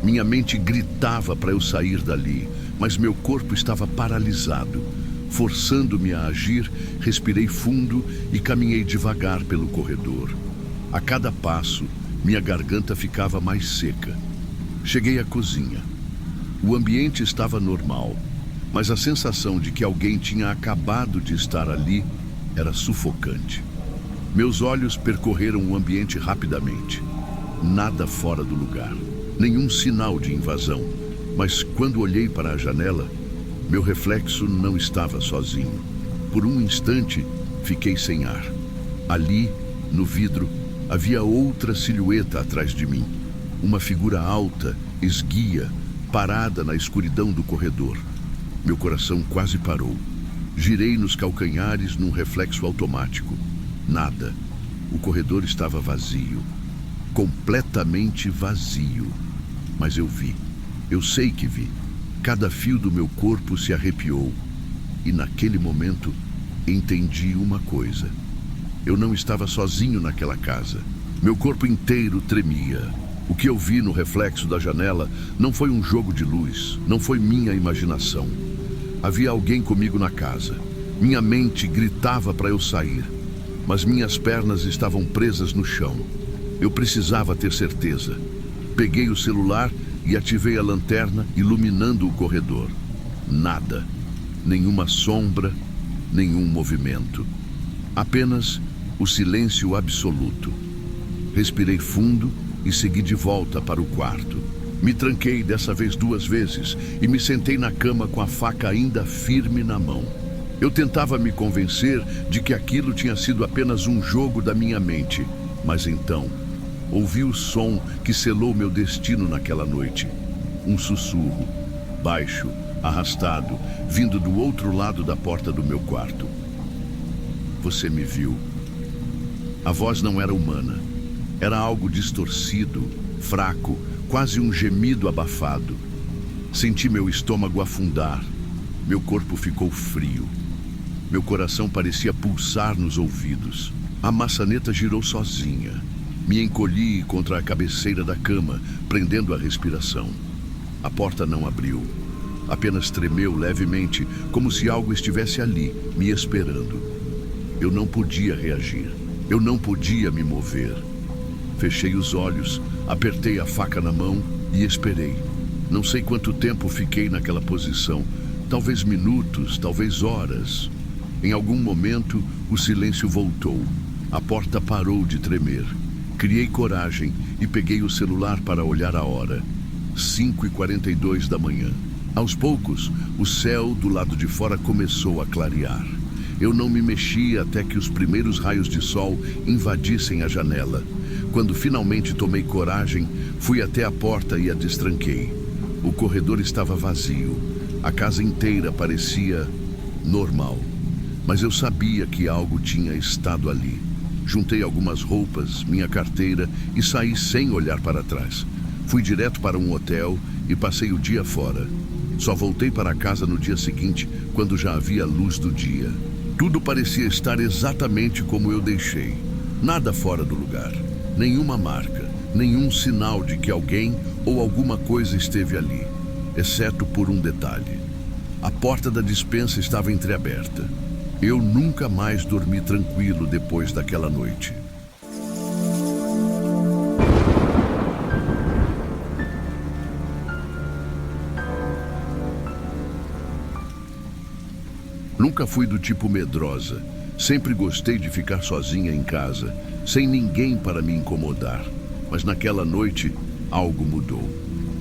Minha mente gritava para eu sair dali, mas meu corpo estava paralisado. Forçando-me a agir, respirei fundo e caminhei devagar pelo corredor. A cada passo, minha garganta ficava mais seca. Cheguei à cozinha. O ambiente estava normal, mas a sensação de que alguém tinha acabado de estar ali era sufocante. Meus olhos percorreram o ambiente rapidamente. Nada fora do lugar, nenhum sinal de invasão, mas quando olhei para a janela, meu reflexo não estava sozinho. Por um instante, fiquei sem ar. Ali, no vidro, havia outra silhueta atrás de mim. Uma figura alta, esguia, parada na escuridão do corredor. Meu coração quase parou. Girei nos calcanhares num reflexo automático. Nada. O corredor estava vazio. Completamente vazio. Mas eu vi. Eu sei que vi. Cada fio do meu corpo se arrepiou. E naquele momento, entendi uma coisa. Eu não estava sozinho naquela casa. Meu corpo inteiro tremia. O que eu vi no reflexo da janela não foi um jogo de luz, não foi minha imaginação. Havia alguém comigo na casa. Minha mente gritava para eu sair, mas minhas pernas estavam presas no chão. Eu precisava ter certeza. Peguei o celular e ativei a lanterna, iluminando o corredor. Nada. Nenhuma sombra, nenhum movimento. Apenas o silêncio absoluto. Respirei fundo e segui de volta para o quarto. Me tranquei dessa vez 2 vezes e me sentei na cama com a faca ainda firme na mão. Eu tentava me convencer de que aquilo tinha sido apenas um jogo da minha mente, mas então ouvi o som que selou meu destino naquela noite. Um sussurro, baixo, arrastado, vindo do outro lado da porta do meu quarto. Você me viu. A voz não era humana. Era algo distorcido, fraco, quase um gemido abafado. Senti meu estômago afundar. Meu corpo ficou frio. Meu coração parecia pulsar nos ouvidos. A maçaneta girou sozinha. Me encolhi contra a cabeceira da cama, prendendo a respiração. A porta não abriu. Apenas tremeu levemente, como se algo estivesse ali, me esperando. Eu não podia reagir. Eu não podia me mover. Fechei os olhos, apertei a faca na mão e esperei. Não sei quanto tempo fiquei naquela posição. Talvez minutos, talvez horas. Em algum momento, o silêncio voltou. A porta parou de tremer. Criei coragem e peguei o celular para olhar a hora. 5h42 da manhã. Aos poucos, o céu do lado de fora começou a clarear. Eu não me mexi até que os primeiros raios de sol invadissem a janela. Quando finalmente tomei coragem, fui até a porta e a destranquei. O corredor estava vazio. A casa inteira parecia normal. Mas eu sabia que algo tinha estado ali. Juntei algumas roupas, minha carteira e saí sem olhar para trás. Fui direto para um hotel e passei o dia fora. Só voltei para casa no dia seguinte, quando já havia luz do dia. Tudo parecia estar exatamente como eu deixei. Nada fora do lugar. Nenhuma marca, nenhum sinal de que alguém ou alguma coisa esteve ali, exceto por um detalhe. A porta da despensa estava entreaberta. Eu nunca mais dormi tranquilo depois daquela noite. Nunca fui do tipo medrosa. Sempre gostei de ficar sozinha em casa, sem ninguém para me incomodar. Mas naquela noite, algo mudou.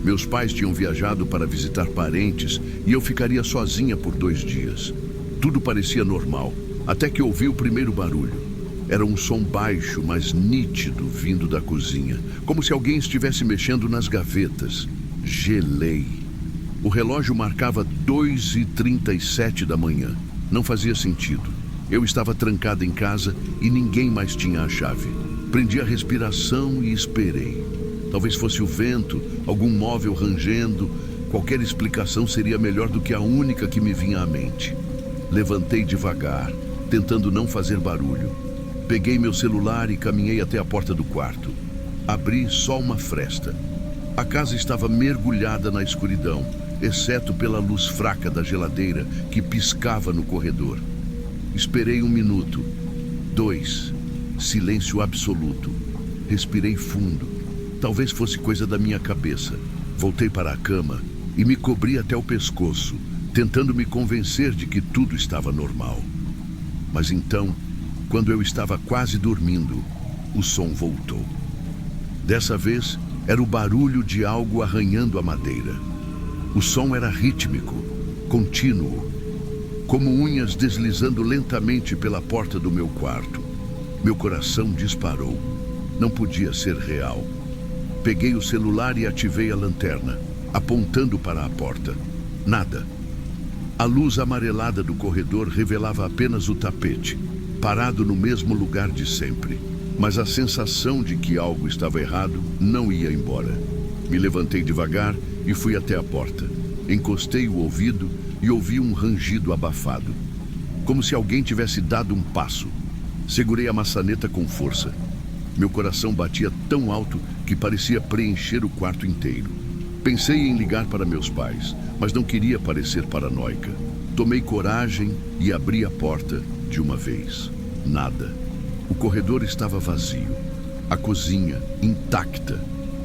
Meus pais tinham viajado para visitar parentes e eu ficaria sozinha por 2 dias. Tudo parecia normal, até que ouvi o primeiro barulho. Era um som baixo, mas nítido, vindo da cozinha, como se alguém estivesse mexendo nas gavetas. Gelei. O relógio marcava 2h37 da manhã. Não fazia sentido. Eu estava trancada em casa e ninguém mais tinha a chave. Prendi a respiração e esperei. Talvez fosse o vento, algum móvel rangendo. Qualquer explicação seria melhor do que a única que me vinha à mente. Levantei devagar, tentando não fazer barulho. Peguei meu celular e caminhei até a porta do quarto. Abri só uma fresta. A casa estava mergulhada na escuridão exceto pela luz fraca da geladeira que piscava no corredor. Esperei 1 minuto, 2, silêncio absoluto. Respirei fundo. Talvez fosse coisa da minha cabeça. Voltei para a cama e me cobri até o pescoço, tentando me convencer de que tudo estava normal. Mas então, quando eu estava quase dormindo, o som voltou. Dessa vez, era o barulho de algo arranhando a madeira. O som era rítmico, contínuo, como unhas deslizando lentamente pela porta do meu quarto. Meu coração disparou. Não podia ser real. Peguei o celular e ativei a lanterna, apontando para a porta. Nada. A luz amarelada do corredor revelava apenas o tapete, parado no mesmo lugar de sempre. Mas a sensação de que algo estava errado não ia embora. Me levantei devagar e fui até a porta. Encostei o ouvido e ouvi um rangido abafado, como se alguém tivesse dado um passo. Segurei a maçaneta com força. Meu coração batia tão alto que parecia preencher o quarto inteiro. Pensei em ligar para meus pais, mas não queria parecer paranoica. Tomei coragem e abri a porta de uma vez. Nada. O corredor estava vazio. A cozinha intacta.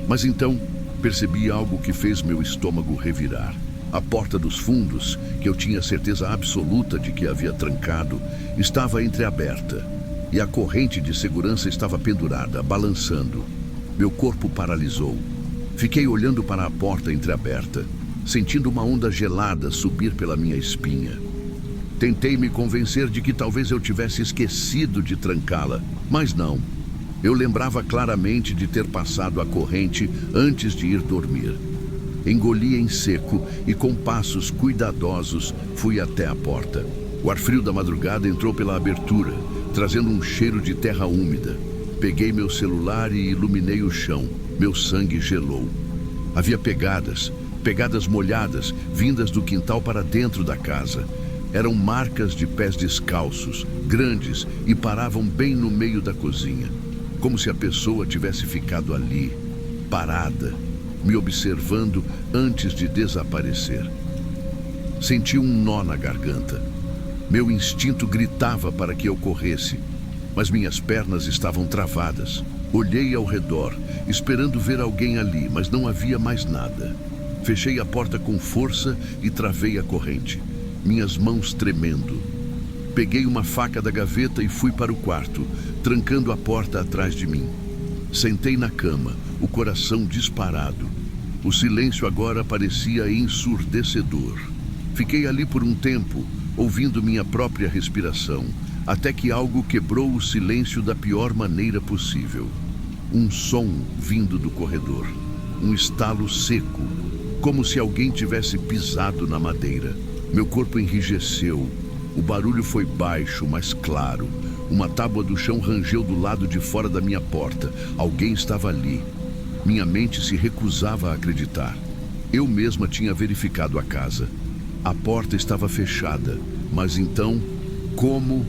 Mas então percebi algo que fez meu estômago revirar. A porta dos fundos, que eu tinha certeza absoluta de que havia trancado, estava entreaberta. E a corrente de segurança estava pendurada, balançando. Meu corpo paralisou. Fiquei olhando para a porta entreaberta, sentindo uma onda gelada subir pela minha espinha. Tentei me convencer de que talvez eu tivesse esquecido de trancá-la, mas não. Eu lembrava claramente de ter passado a corrente antes de ir dormir. Engoli em seco e, com passos cuidadosos, fui até a porta. O ar frio da madrugada entrou pela abertura, trazendo um cheiro de terra úmida. Peguei meu celular e iluminei o chão. Meu sangue gelou. Havia pegadas molhadas, vindas do quintal para dentro da casa. Eram marcas de pés descalços, grandes, e paravam bem no meio da cozinha, como se a pessoa tivesse ficado ali, parada, me observando antes de desaparecer. Senti um nó na garganta. Meu instinto gritava para que eu corresse, mas minhas pernas estavam travadas. Olhei ao redor, esperando ver alguém ali, mas não havia mais nada. Fechei a porta com força e travei a corrente, minhas mãos tremendo. Peguei uma faca da gaveta e fui para o quarto, trancando a porta atrás de mim. Sentei na cama, o coração disparado. O silêncio agora parecia ensurdecedor. Fiquei ali por um tempo, ouvindo minha própria respiração, até que algo quebrou o silêncio da pior maneira possível. Um som vindo do corredor, um estalo seco, como se alguém tivesse pisado na madeira. Meu corpo enrijeceu. O barulho foi baixo, mas claro. Uma tábua do chão rangeu do lado de fora da minha porta. Alguém estava ali. Minha mente se recusava a acreditar. Eu mesma tinha verificado a casa. A porta estava fechada, mas então, como?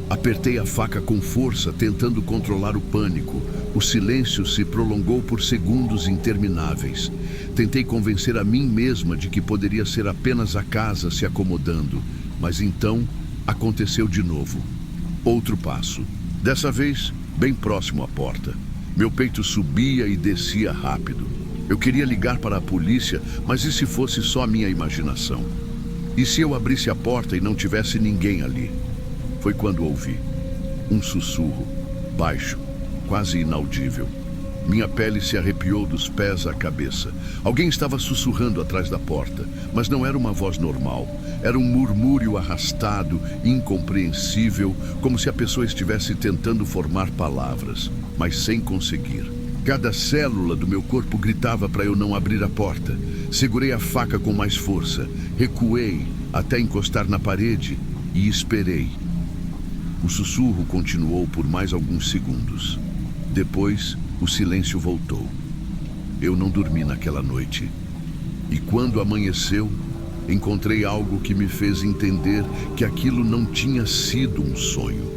Apertei a faca com força, tentando controlar o pânico. O silêncio se prolongou por segundos intermináveis. Tentei convencer a mim mesma de que poderia ser apenas a casa se acomodando, mas então aconteceu de novo. Outro passo. Dessa vez, bem próximo à porta. Meu peito subia e descia rápido. Eu queria ligar para a polícia, mas e se fosse só a minha imaginação? E se eu abrisse a porta e não tivesse ninguém ali? Foi quando ouvi um sussurro, baixo, quase inaudível. Minha pele se arrepiou dos pés à cabeça. Alguém estava sussurrando atrás da porta, mas não era uma voz normal. Era um murmúrio arrastado, incompreensível, como se a pessoa estivesse tentando formar palavras, mas sem conseguir. Cada célula do meu corpo gritava para eu não abrir a porta. Segurei a faca com mais força, recuei até encostar na parede e esperei. O sussurro continuou por mais alguns segundos. Depois, o silêncio voltou. Eu não dormi naquela noite. E quando amanheceu, encontrei algo que me fez entender que aquilo não tinha sido um sonho.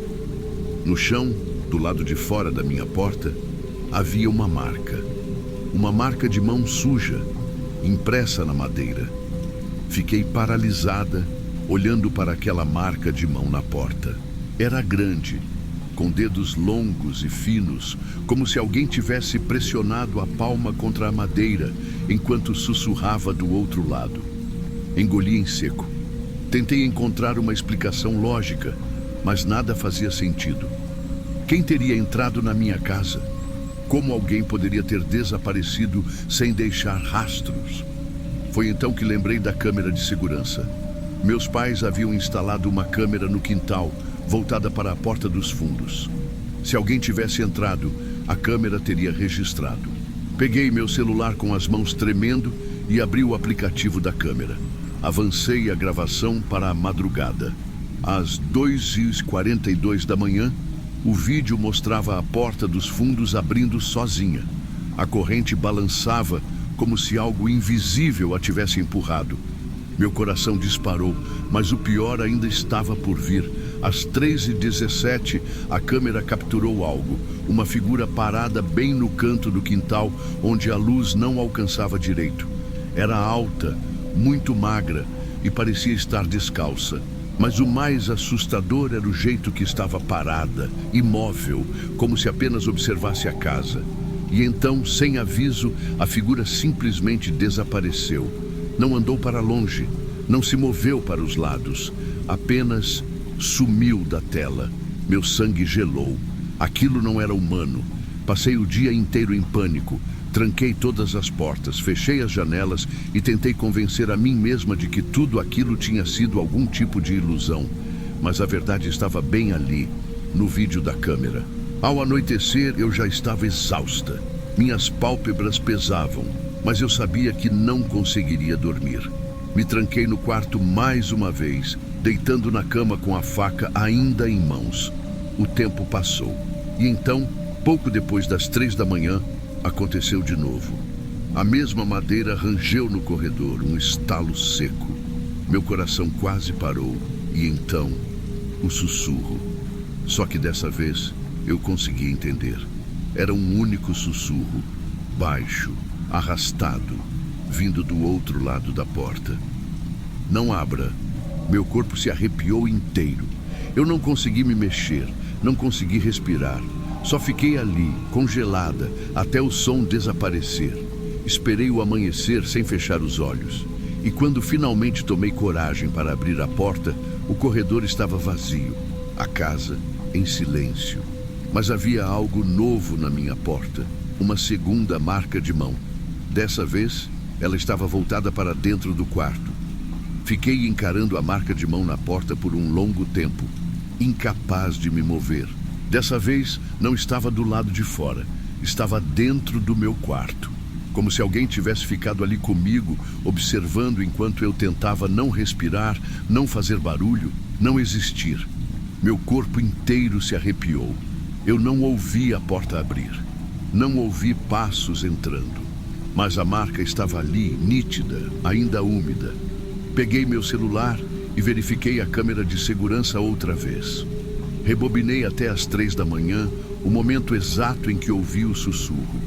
No chão, do lado de fora da minha porta, havia uma marca de mão suja, impressa na madeira. Fiquei paralisada, olhando para aquela marca de mão na porta. Era grande, com dedos longos e finos, como se alguém tivesse pressionado a palma contra a madeira, enquanto sussurrava do outro lado. Engoli em seco. Tentei encontrar uma explicação lógica, mas nada fazia sentido. Quem teria entrado na minha casa? Como alguém poderia ter desaparecido sem deixar rastros? Foi então que lembrei da câmera de segurança. Meus pais haviam instalado uma câmera no quintal, voltada para a porta dos fundos. Se alguém tivesse entrado, a câmera teria registrado. Peguei meu celular com as mãos tremendo e abri o aplicativo da câmera. Avancei a gravação para a madrugada. Às 2h42 da manhã, o vídeo mostrava a porta dos fundos abrindo sozinha. A corrente balançava como se algo invisível a tivesse empurrado. Meu coração disparou, mas o pior ainda estava por vir. Às 3h17, a câmera capturou algo. Uma figura parada bem no canto do quintal, onde a luz não alcançava direito. Era alta, muito magra e parecia estar descalça. Mas o mais assustador era o jeito que estava parada, imóvel, como se apenas observasse a casa. E então, sem aviso, a figura simplesmente desapareceu. Não andou para longe, não se moveu para os lados, apenas sumiu da tela. Meu sangue gelou. Aquilo não era humano. Passei o dia inteiro em pânico. Tranquei todas as portas, fechei as janelas e tentei convencer a mim mesma de que tudo aquilo tinha sido algum tipo de ilusão. Mas a verdade estava bem ali, no vídeo da câmera. Ao anoitecer, eu já estava exausta. Minhas pálpebras pesavam, mas eu sabia que não conseguiria dormir. Me tranquei no quarto mais uma vez, deitando na cama com a faca ainda em mãos. O tempo passou. E então, pouco depois das 3 da manhã, aconteceu de novo. A mesma madeira rangeu no corredor, um estalo seco. Meu coração quase parou. E então, o sussurro. Só que dessa vez, eu consegui entender. Era um único sussurro, baixo, arrastado, vindo do outro lado da porta. Não abra. Meu corpo se arrepiou inteiro. Eu não consegui me mexer, não consegui respirar. Só fiquei ali, congelada, até o som desaparecer. Esperei o amanhecer sem fechar os olhos. E quando finalmente tomei coragem para abrir a porta, o corredor estava vazio. A casa em silêncio. Mas havia algo novo na minha porta. Uma segunda marca de mão. Dessa vez, ela estava voltada para dentro do quarto. Fiquei encarando a marca de mão na porta por um longo tempo, incapaz de me mover. Dessa vez, não estava do lado de fora, estava dentro do meu quarto. Como se alguém tivesse ficado ali comigo, observando enquanto eu tentava não respirar, não fazer barulho, não existir. Meu corpo inteiro se arrepiou. Eu não ouvi a porta abrir. Não ouvi passos entrando. Mas a marca estava ali, nítida, ainda úmida. Peguei meu celular e verifiquei a câmera de segurança outra vez. Rebobinei até às 3 da manhã, o momento exato em que ouvi o sussurro.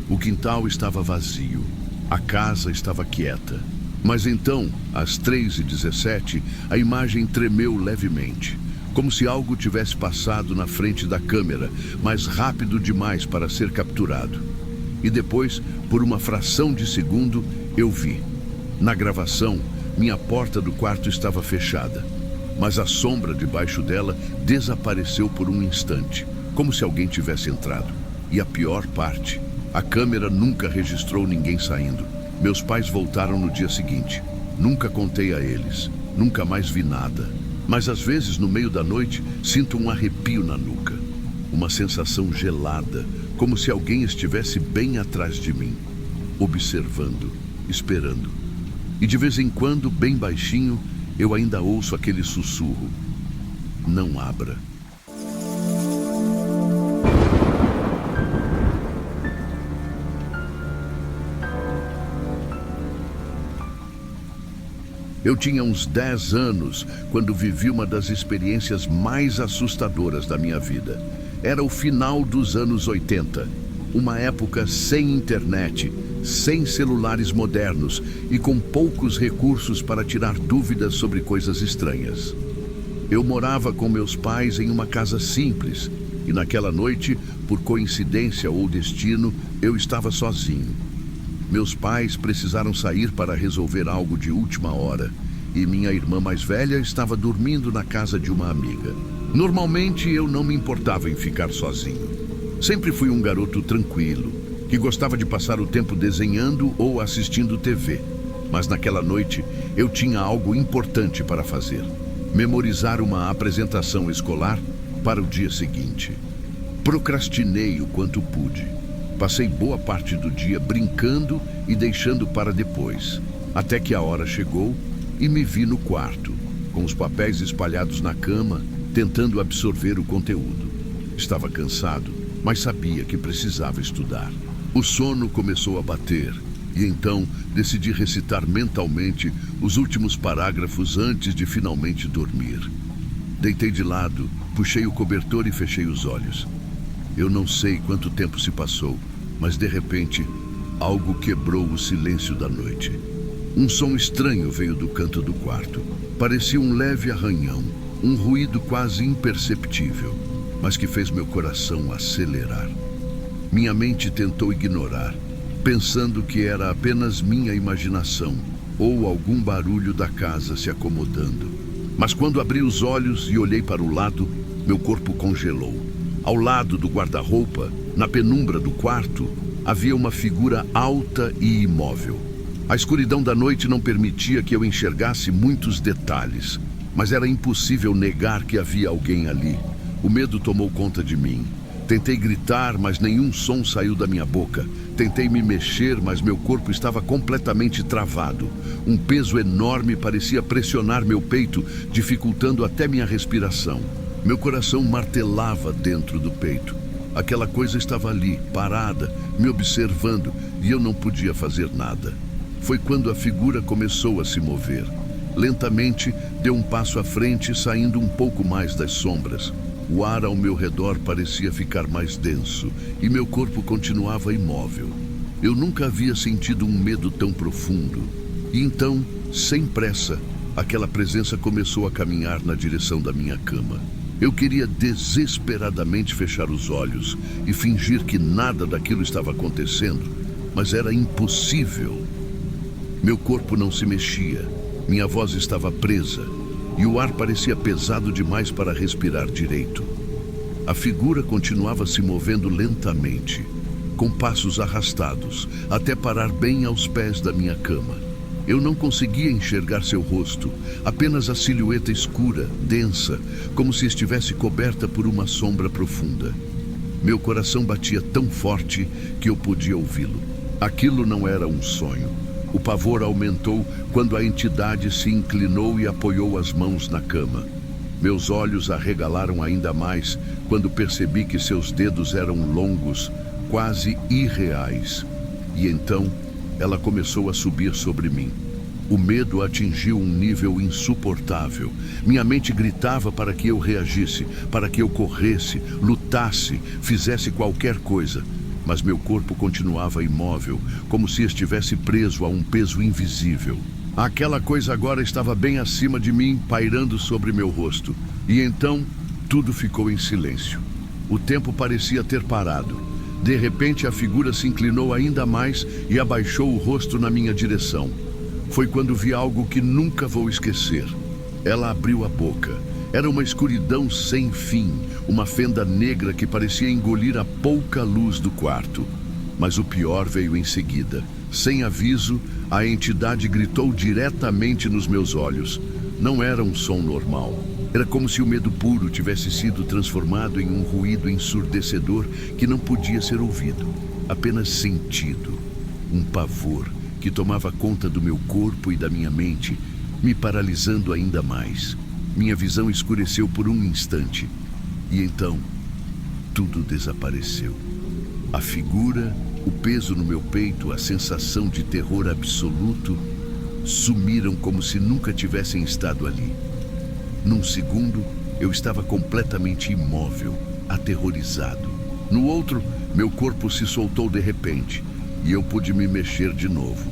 O quintal estava vazio. A casa estava quieta. Mas então, às 3h17, a imagem tremeu levemente, como se algo tivesse passado na frente da câmera, mas rápido demais para ser capturado. E depois, por uma fração de segundo, eu vi. Na gravação, minha porta do quarto estava fechada, mas a sombra debaixo dela desapareceu por um instante, como se alguém tivesse entrado. E a pior parte, a câmera nunca registrou ninguém saindo. Meus pais voltaram no dia seguinte. Nunca contei a eles, nunca mais vi nada. Mas às vezes, no meio da noite, sinto um arrepio na nuca. Uma sensação gelada, como se alguém estivesse bem atrás de mim, observando, esperando. E de vez em quando, bem baixinho, eu ainda ouço aquele sussurro. Não abra. Eu tinha uns 10 anos quando vivi uma das experiências mais assustadoras da minha vida. Era o final dos anos 80. Uma época sem internet, sem celulares modernos e com poucos recursos para tirar dúvidas sobre coisas estranhas. Eu morava com meus pais em uma casa simples e naquela noite, por coincidência ou destino, eu estava sozinho. Meus pais precisaram sair para resolver algo de última hora e minha irmã mais velha estava dormindo na casa de uma amiga. Normalmente eu não me importava em ficar sozinho. Sempre fui um garoto tranquilo, que gostava de passar o tempo desenhando ou assistindo TV. Mas naquela noite eu tinha algo importante para fazer: memorizar uma apresentação escolar para o dia seguinte. Procrastinei o quanto pude. Passei boa parte do dia brincando e deixando para depois, até que a hora chegou e me vi no quarto, com os papéis espalhados na cama, tentando absorver o conteúdo. Estava cansado, mas sabia que precisava estudar. O sono começou a bater e então decidi recitar mentalmente os últimos parágrafos antes de finalmente dormir. Deitei de lado, puxei o cobertor e fechei os olhos. Eu não sei quanto tempo se passou, mas de repente, algo quebrou o silêncio da noite. Um som estranho veio do canto do quarto. Parecia um leve arranhão, um ruído quase imperceptível, mas que fez meu coração acelerar. Minha mente tentou ignorar, pensando que era apenas minha imaginação ou algum barulho da casa se acomodando. Mas quando abri os olhos e olhei para o lado, meu corpo congelou. Ao lado do guarda-roupa, na penumbra do quarto, havia uma figura alta e imóvel. A escuridão da noite não permitia que eu enxergasse muitos detalhes, mas era impossível negar que havia alguém ali. O medo tomou conta de mim. Tentei gritar, mas nenhum som saiu da minha boca. Tentei me mexer, mas meu corpo estava completamente travado. Um peso enorme parecia pressionar meu peito, dificultando até minha respiração. Meu coração martelava dentro do peito. Aquela coisa estava ali, parada, me observando, e eu não podia fazer nada. Foi quando a figura começou a se mover. Lentamente, deu um passo à frente, saindo um pouco mais das sombras. O ar ao meu redor parecia ficar mais denso e meu corpo continuava imóvel. Eu nunca havia sentido um medo tão profundo. E então, sem pressa, aquela presença começou a caminhar na direção da minha cama. Eu queria desesperadamente fechar os olhos e fingir que nada daquilo estava acontecendo, mas era impossível. Meu corpo não se mexia, minha voz estava presa e o ar parecia pesado demais para respirar direito. A figura continuava se movendo lentamente, com passos arrastados, até parar bem aos pés da minha cama. Eu não conseguia enxergar seu rosto, apenas a silhueta escura, densa, como se estivesse coberta por uma sombra profunda. Meu coração batia tão forte que eu podia ouvi-lo. Aquilo não era um sonho. O pavor aumentou quando a entidade se inclinou e apoiou as mãos na cama. Meus olhos arregalaram ainda mais quando percebi que seus dedos eram longos, quase irreais. E então, ela começou a subir sobre mim. O medo atingiu um nível insuportável. Minha mente gritava para que eu reagisse, para que eu corresse, lutasse, fizesse qualquer coisa. Mas meu corpo continuava imóvel, como se estivesse preso a um peso invisível. Aquela coisa agora estava bem acima de mim, pairando sobre meu rosto. E então, tudo ficou em silêncio. O tempo parecia ter parado. De repente, a figura se inclinou ainda mais e abaixou o rosto na minha direção. Foi quando vi algo que nunca vou esquecer. Ela abriu a boca. Era uma escuridão sem fim, uma fenda negra que parecia engolir a pouca luz do quarto. Mas o pior veio em seguida. Sem aviso, a entidade gritou diretamente nos meus olhos. Não era um som normal. Era como se o medo puro tivesse sido transformado em um ruído ensurdecedor que não podia ser ouvido, apenas sentido. Um pavor que tomava conta do meu corpo e da minha mente, me paralisando ainda mais. Minha visão escureceu por um instante. E então, tudo desapareceu. A figura, o peso no meu peito, a sensação de terror absoluto, sumiram como se nunca tivessem estado ali. Num segundo, eu estava completamente imóvel, aterrorizado. No outro, meu corpo se soltou de repente e eu pude me mexer de novo.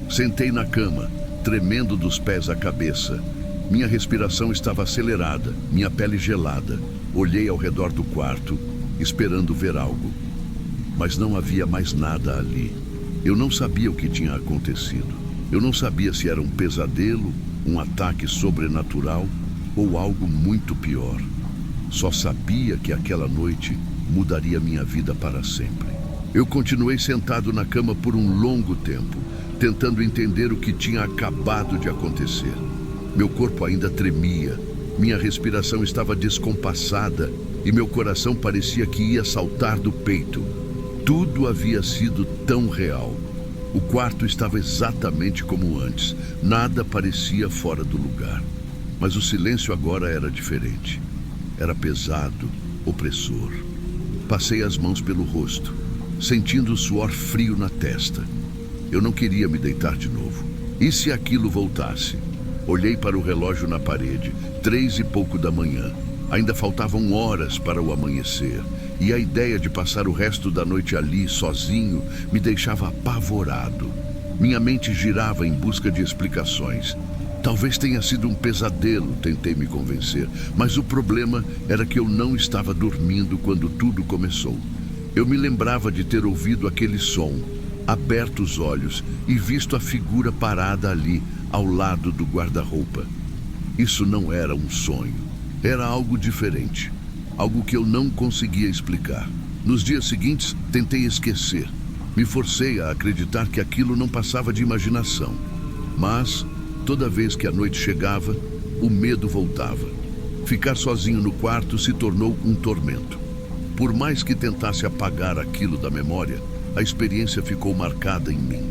Sentei na cama, tremendo dos pés à cabeça. Minha respiração estava acelerada, minha pele gelada. Olhei ao redor do quarto, esperando ver algo. Mas não havia mais nada ali. Eu não sabia o que tinha acontecido. Eu não sabia se era um pesadelo, um ataque sobrenatural ou algo muito pior. Só sabia que aquela noite mudaria minha vida para sempre. Eu continuei sentado na cama por um longo tempo, tentando entender o que tinha acabado de acontecer. Meu corpo ainda tremia, minha respiração estava descompassada e meu coração parecia que ia saltar do peito. Tudo havia sido tão real. O quarto estava exatamente como antes, nada parecia fora do lugar. Mas o silêncio agora era diferente. Era pesado, opressor. Passei as mãos pelo rosto, sentindo o suor frio na testa. Eu não queria me deitar de novo. E se aquilo voltasse? Olhei para o relógio na parede, 3 e pouco da manhã. Ainda faltavam horas para o amanhecer. E a ideia de passar o resto da noite ali, sozinho, me deixava apavorado. Minha mente girava em busca de explicações. Talvez tenha sido um pesadelo, tentei me convencer. Mas o problema era que eu não estava dormindo quando tudo começou. Eu me lembrava de ter ouvido aquele som, aberto os olhos e visto a figura parada ali, ao lado do guarda-roupa. Isso não era um sonho. Era algo diferente. Algo que eu não conseguia explicar. Nos dias seguintes, tentei esquecer. Me forcei a acreditar que aquilo não passava de imaginação. Mas, toda vez que a noite chegava, o medo voltava. Ficar sozinho no quarto se tornou um tormento. Por mais que tentasse apagar aquilo da memória, a experiência ficou marcada em mim.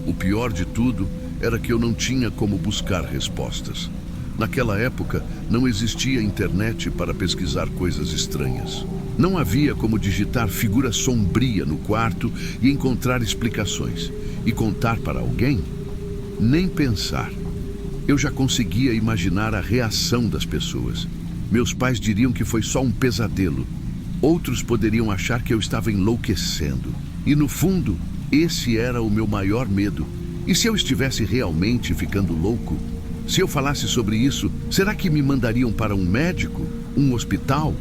O pior de tudo era que eu não tinha como buscar respostas. Naquela época, não existia internet para pesquisar coisas estranhas. Não havia como digitar figura sombria no quarto e encontrar explicações. E contar para alguém? Nem pensar. Eu já conseguia imaginar a reação das pessoas. Meus pais diriam que foi só um pesadelo. Outros poderiam achar que eu estava enlouquecendo. E no fundo, esse era o meu maior medo. E se eu estivesse realmente ficando louco? Se eu falasse sobre isso, será que me mandariam para um médico? Um hospital?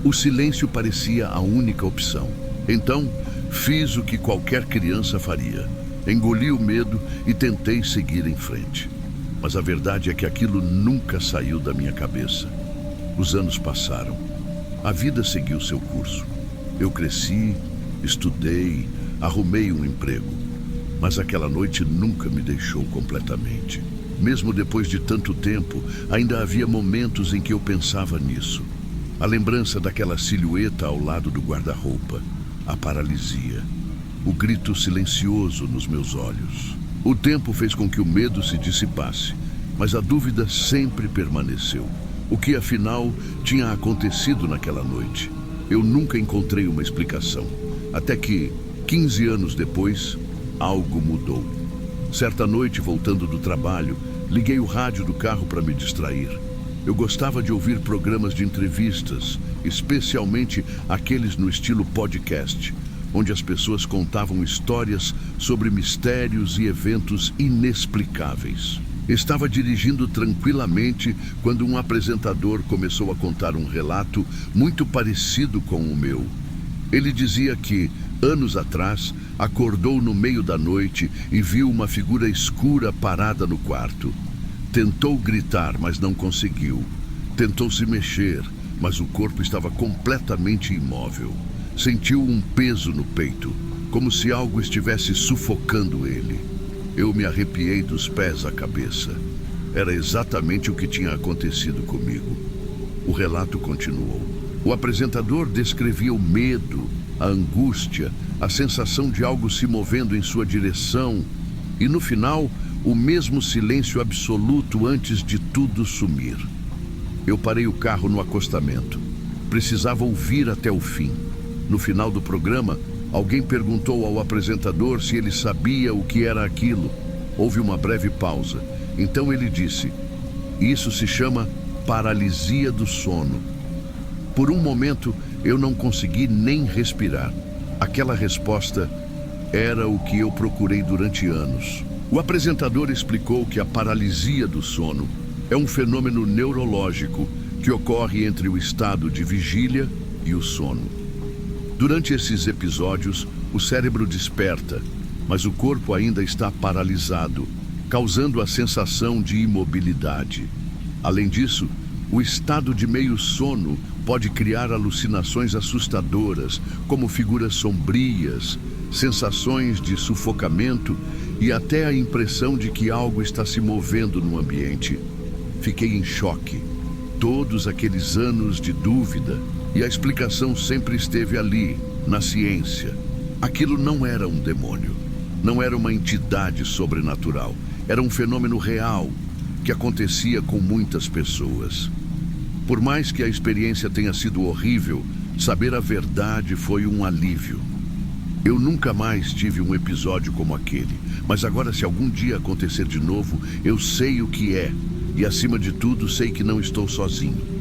O silêncio parecia a única opção. Então, fiz o que qualquer criança faria. Engoli o medo e tentei seguir em frente. Mas a verdade é que aquilo nunca saiu da minha cabeça. Os anos passaram. A vida seguiu seu curso. Eu cresci, estudei, arrumei um emprego. Mas aquela noite nunca me deixou completamente. Mesmo depois de tanto tempo, ainda havia momentos em que eu pensava nisso. A lembrança daquela silhueta ao lado do guarda-roupa, a paralisia, o grito silencioso nos meus olhos. O tempo fez com que o medo se dissipasse, mas a dúvida sempre permaneceu. O que afinal tinha acontecido naquela noite? Eu nunca encontrei uma explicação, até que, 15 anos depois, algo mudou. Certa noite, voltando do trabalho, liguei o rádio do carro para me distrair. Eu gostava de ouvir programas de entrevistas, especialmente aqueles no estilo podcast, onde as pessoas contavam histórias sobre mistérios e eventos inexplicáveis. Estava dirigindo tranquilamente quando um apresentador começou a contar um relato muito parecido com o meu. Ele dizia que, anos atrás, acordou no meio da noite e viu uma figura escura parada no quarto. Tentou gritar, mas não conseguiu. Tentou se mexer, mas o corpo estava completamente imóvel. Sentiu um peso no peito, como se algo estivesse sufocando ele. Eu me arrepiei dos pés à cabeça. Era exatamente o que tinha acontecido comigo. O relato continuou. O apresentador descrevia o medo, a angústia, a sensação de algo se movendo em sua direção e, no final, o mesmo silêncio absoluto antes de tudo sumir. Eu parei o carro no acostamento. Precisava ouvir até o fim. No final do programa, alguém perguntou ao apresentador se ele sabia o que era aquilo. Houve uma breve pausa. Então ele disse: "Isso se chama paralisia do sono." Por um momento, Eu não consegui nem respirar. Aquela resposta era o que eu procurei durante anos. O apresentador explicou que a paralisia do sono é um fenômeno neurológico que ocorre entre o estado de vigília e o sono. Durante esses episódios, o cérebro desperta, mas o corpo ainda está paralisado, causando a sensação de imobilidade. Além disso, o estado de meio sono pode criar alucinações assustadoras, como figuras sombrias, sensações de sufocamento e até a impressão de que algo está se movendo no ambiente. Fiquei em choque. Todos aqueles anos de dúvida, e a explicação sempre esteve ali, na ciência. Aquilo não era um demônio, não era uma entidade sobrenatural, era um fenômeno real que acontecia com muitas pessoas. Por mais que a experiência tenha sido horrível, saber a verdade foi um alívio. Eu nunca mais tive um episódio como aquele, mas agora, se algum dia acontecer de novo, eu sei o que é e, acima de tudo, sei que não estou sozinho.